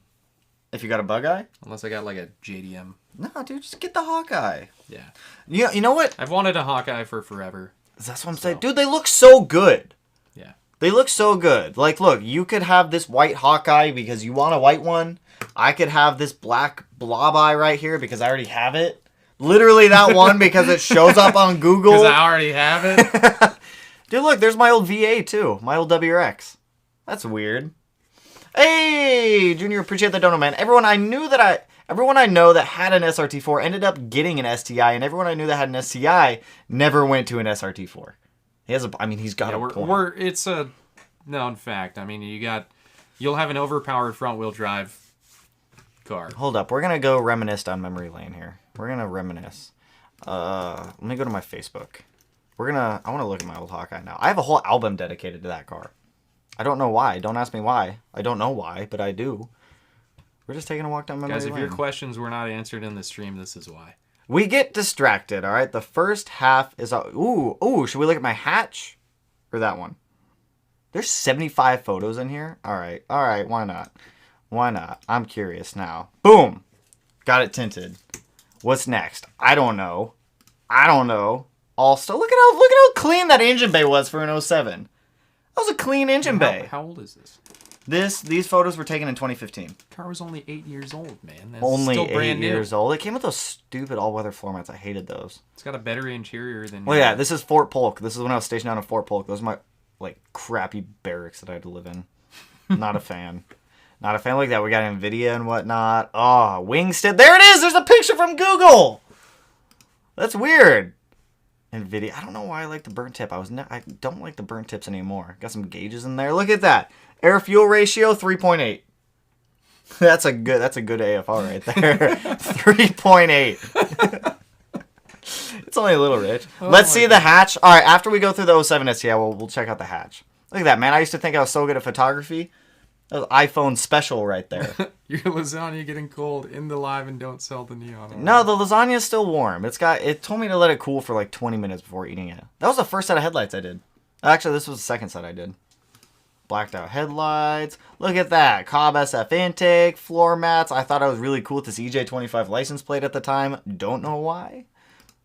you got a Bug-Eye?
Unless I got like a JDM.
No, dude, just get the Hawkeye.
Yeah.
You know what?
I've wanted a Hawkeye for forever.
That's what I'm saying. Dude, they look so good.
Yeah.
They look so good. Like, look, you could have this white Hawkeye because you want a white one. I could have this black blob eye right here because I already have it. Literally that one because it shows up on Google.
Because I already have it.
Dude, look, there's my old VA too. My old WRX. That's weird. Hey, Junior, appreciate the dono, man. Everyone I know that had an SRT4 ended up getting an STI, and everyone I knew that had an STI never went to an SRT4. He's got a point.
It's a known fact. I mean, you'll have an overpowered front wheel drive car.
Hold up, we're gonna go reminisce down memory lane here. We're gonna reminisce. Let me go to my Facebook. I want to look at my old Hawkeye now. I have a whole album dedicated to that car. I don't know why. Don't ask me why. I don't know why, but I do. We're just taking a walk down memory lane.
Guys, if your questions were not answered in the stream, this is why.
We get distracted, all right? The first half is... Ooh, should we look at my hatch? Or that one? There's 75 photos in here? All right, why not? Why not? I'm curious now. Boom! Got it tinted. What's next? I don't know. Also, look at how clean that engine bay was for an 07. That was a clean engine bay.
How old is this?
These photos were taken in 2015.
The car was only 8 years old, man. That's
Only
still
8
brand new.
years old. It came with those stupid all-weather floor mats. I hated those.
It's got a better interior than...
Well, yeah, this is Fort Polk. This is when I was stationed down in Fort Polk. Those are my, crappy barracks that I had to live in. Not a fan. Not a fan. Like that. We got NVIDIA and whatnot. Oh, Wingstead. There it is! There's a picture from Google! That's weird. NVIDIA. I don't know why I like the burnt tip. I don't like the burnt tips anymore. Got some gauges in there. Look at that. Air fuel ratio 3.8. That's a good AFR right there. 3.8. It's only a little rich. Let's see the hatch. All right, after we go through the 07 STI, we'll check out the hatch. Look at that, man. I used to think I was so good at photography. That was iPhone special right there.
Your lasagna getting cold in the live and don't sell the neon.
No, the lasagna is still warm. It told me to let it cool for like 20 minutes before eating it. That was the first set of headlights I did. Actually, this was the second set I did. Blacked out headlights. Look at that. Cobb SF intake, floor mats. I thought I was really cool with this EJ25 license plate at the time. Don't know why.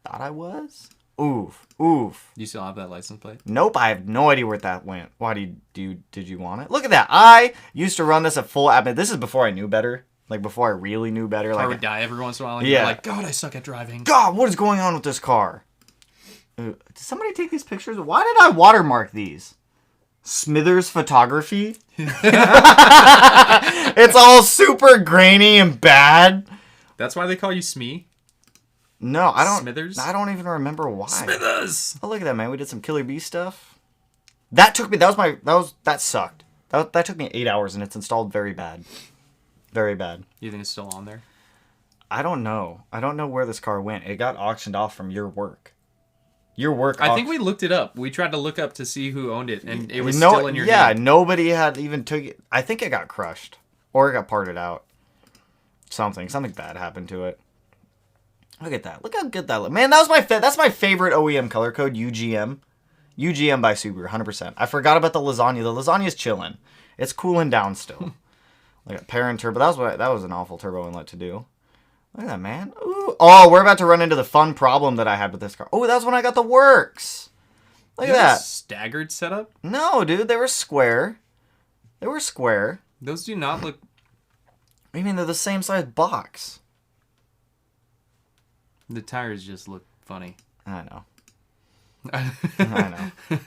Thought I was. Oof. Oof.
You still have that license plate?
Nope, I have no idea where that went. Why did you want it? Look at that. I used to run this at full. I mean, this is before I knew better. Like before I really knew better.
Car
like
would die every once in a while. And
Yeah.
You're like, God, I suck at driving.
God, what is going on with this car? Did somebody take these pictures? Why did I watermark these? Smithers Photography? It's all super grainy and bad.
That's why they call you Smee?
No, I don't.
Smithers?
I don't even remember why.
Smithers!
Oh, look at that, man. We did some Killer Bee stuff. That sucked. That took me 8 hours, and it's installed very bad. Very bad.
You think it's still on there?
I don't know. I don't know where this car went. It got auctioned off from your work. Your work.
I think we looked it up. We tried to look up to see who owned it, and it was still in your name.
Nobody had even took it. I think it got crushed. Or it got parted out. Something bad happened to it. Look at that. Look how good that looks. Man, that's my favorite OEM color code, UGM. UGM by Subaru, 100%. I forgot about the lasagna. The lasagna's chilling. It's cooling down still. Like a parent turbo. That was an awful turbo inlet to do. Look at that, man. Ooh. Oh, we're about to run into the fun problem that I had with this car. Oh, that's when I got the works. Look at that.
Staggered setup?
No, dude. They were square.
Those do not look...
What do you mean? They're the same size box.
The tires just look funny.
I know. I know.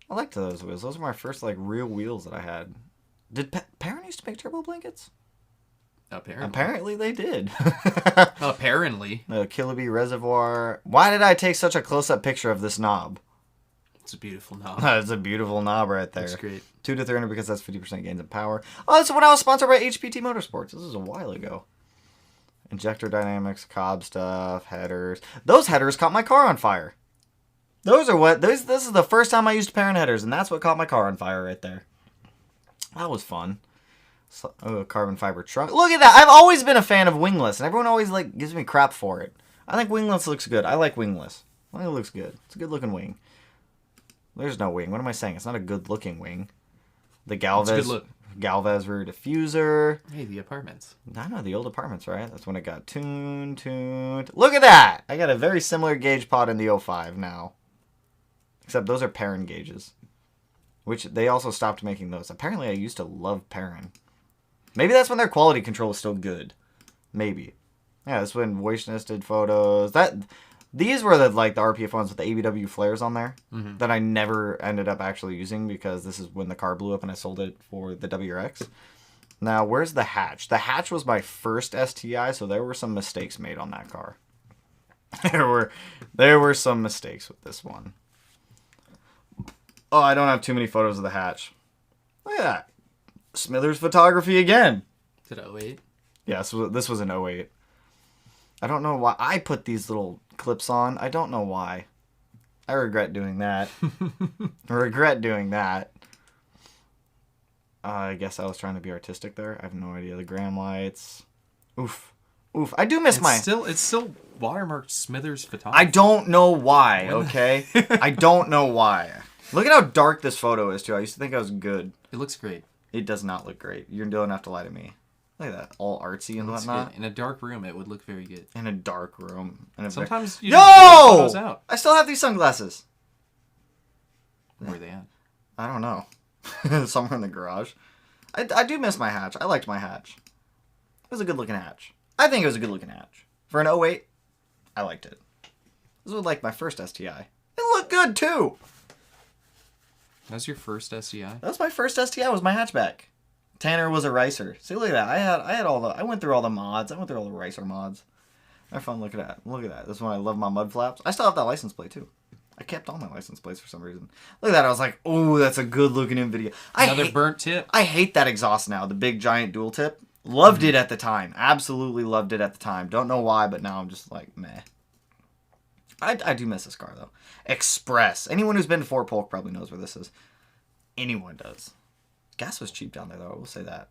I liked those wheels. Those were my first real wheels that I had. Did Perrin used to make turbo blankets? Apparently they did.
Apparently.
The Killabee Reservoir. Why did I take such a close-up picture of this knob?
It's a beautiful knob.
It's a beautiful knob right there.
That's great.
2 to 300 because that's 50% gains in power. Oh, that's when I was sponsored by HPT Motorsports. This was a while ago. Injector dynamics, Cobb stuff, headers. Those headers caught my car on fire. This is the first time I used Perrin headers, and that's what caught my car on fire right there. That was fun. So, carbon fiber trunk. Look at that. I've always been a fan of wingless, and everyone always gives me crap for it. I think wingless looks good. I like wingless. I think it looks good. It's a good looking wing. There's no wing. What am I saying? It's not a good looking wing. The Galvez rear diffuser.
Hey, the apartments.
I know, the old apartments, right? That's when it got tuned. Look at that! I got a very similar gauge pod in the 05 now. Except those are Perrin gauges. Which, they also stopped making those. Apparently, I used to love Perrin. Maybe that's when their quality control was still good. Maybe. Yeah, that's when Voiceness did photos. These were the RPF ones with the ABW flares on there that I never ended up actually using because this is when the car blew up and I sold it for the WRX. Now, where's the hatch? The hatch was my first STI, so there were some mistakes made on that car. There were some mistakes with this one. Oh, I don't have too many photos of the hatch. Look at that. Smithers Photography again.
Is it 08?
Yeah, this was an 08. I don't know why I put these little clips on. I don't know why. I regret doing that. I guess I was trying to be artistic there. I have no idea. The gram lights. Oof. I do miss
It's still watermarked Smithers Photography.
I don't know why, okay? I don't know why. Look at how dark this photo is, too. I used to think I was good.
It looks great.
It does not look great. You don't have to lie to me. Look at that. All artsy and whatnot.
Good. In a dark room, it would look very good.
In a dark room.
Sometimes you
Yo!
photos out.
I still have these sunglasses.
Where are they at?
I don't know. Somewhere in the garage. I do miss my hatch. I liked my hatch. It was a good looking hatch. I think it was a good looking hatch. For an 08, I liked it. This was my first STI. It looked good too.
That was your first STI?
That was my first STI, was my hatchback. Tanner was a ricer. See, look at that. I went through all the mods. I went through all the ricer mods. They're fun. Look at that. Look at that. This is when I love my mud flaps. I still have that license plate too. I kept all my license plates for some reason. Look at that. I was like, oh, that's a good looking NVIDIA.
Another burnt tip.
I hate that exhaust now. The big giant dual tip. Loved it at the time. Absolutely loved it at the time. Don't know why, but now I'm just like, meh. I do miss this car, though. Express. Anyone who's been to Fort Polk probably knows where this is. Anyone does. Gas was cheap down there, though. I will say that.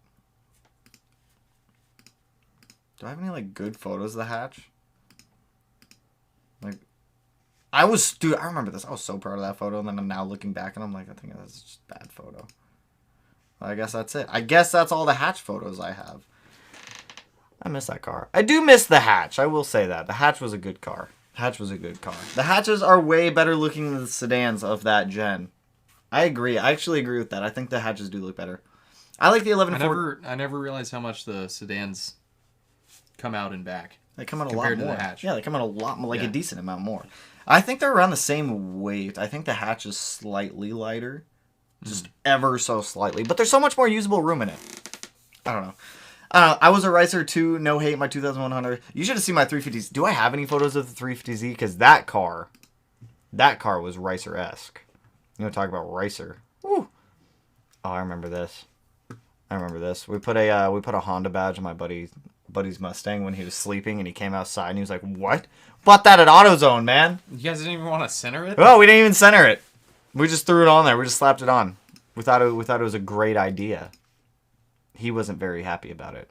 Do I have any, like, good photos of the hatch? Like, dude, I remember this. I was so proud of that photo, and then I'm now looking back, and I'm like, I think that's just a bad photo. Well, I guess that's it. I guess that's all the hatch photos I have. I miss that car. I do miss the hatch. I will say that. The hatch was a good car. The hatch was a good car. The hatches are way better looking than the sedans of that gen. I agree. I actually agree with that. I think the hatches do look better. I like the 1140.
I never realized how much the sedans come out and back.
They come out a lot
compared to
more.
the hatch.
Yeah, they come out a lot more, like
Yeah.
a decent amount more. I think they're around the same weight. I think the hatch is slightly lighter. Just ever so slightly. But there's so much more usable room in it. I don't know. I was a Ricer too. No hate, my 2100. You should have seen my 350Z. Do I have any photos of the 350Z? Because that car was Ricer-esque. You know, talk about Ricer. Woo. Oh, I remember this. We put a Honda badge on my buddy's Mustang when he was sleeping, and he came outside and he was like, "What? Bought that at AutoZone, man."
You guys didn't even want to center it?
Oh, we didn't even center it. We just threw it on there. We just slapped it on. We thought it was a great idea. He wasn't very happy about it.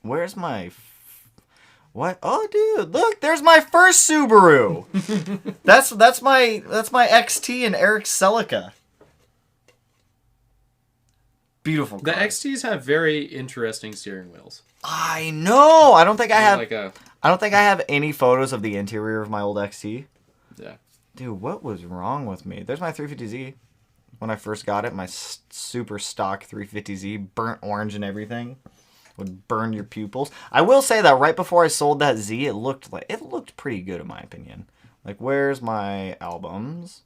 Where's my... What? Oh, dude, look, there's my first Subaru. that's my XT and Eric's Celica. Beautiful car.
The XTs have very interesting steering wheels.
I know. I don't think I have.
Like
I don't think I have any photos of the interior of my old XT.
Yeah.
Dude, what was wrong with me? There's my 350Z. When I first got it, my super stock 350Z, burnt orange and everything, would burn your pupils. I will say that right before I sold that Z, it looked pretty good in my opinion. Like, where's my albums?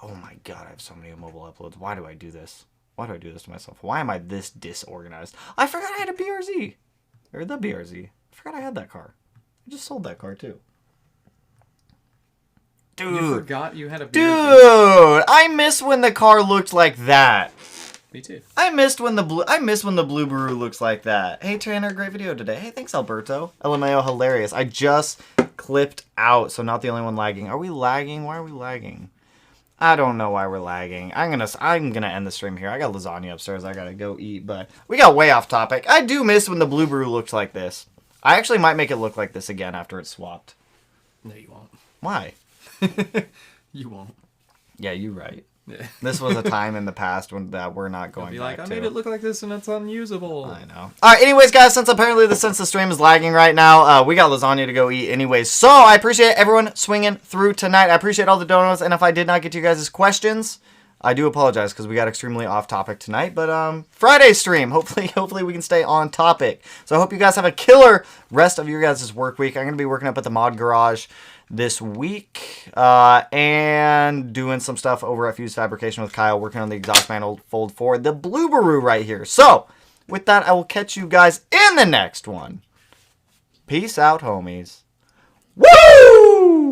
Oh my god, I have so many mobile uploads. Why do I do this? Why do I do this to myself? Why am I this disorganized? I forgot I had a BRZ. Or the BRZ. I forgot I had that car. I just sold that car too. Dude.
You forgot you had a BRZ?
Dude, I miss when the car looked like that.
Me too.
I miss when the Blue Baru looks like that. Hey Tanner, great video today. Hey, thanks Alberto. LMAO, hilarious. I just clipped out, so not the only one lagging. Are we lagging? Why are we lagging? I don't know why we're lagging. I'm gonna end the stream here. I got lasagna upstairs. I gotta go eat, but we got way off topic. I do miss when the Blue Baru looked like this. I actually might make it look like this again after it's swapped.
No, you won't.
Why?
You won't.
Yeah, you're right.
Yeah.
This was a time in the past when that we're not going
Be
back
like, I
to.
made it look like this and it's unusable.
I know. All right, anyways, guys, since the stream is lagging right now, we got lasagna to go eat anyways. So I appreciate everyone swinging through tonight. I appreciate all the donuts, and if I did not get to you guys' questions, I do apologize because we got extremely off topic tonight. But Friday stream, hopefully we can stay on topic. So I hope you guys have a killer rest of your guys' work week. I'm going to be working up at the Mod Garage this week and doing some stuff over at Fuse Fabrication with Kyle, working on the exhaust manifold for the Blue Baru right here. So with that, I will catch you guys in the next one. Peace out, homies. Woo!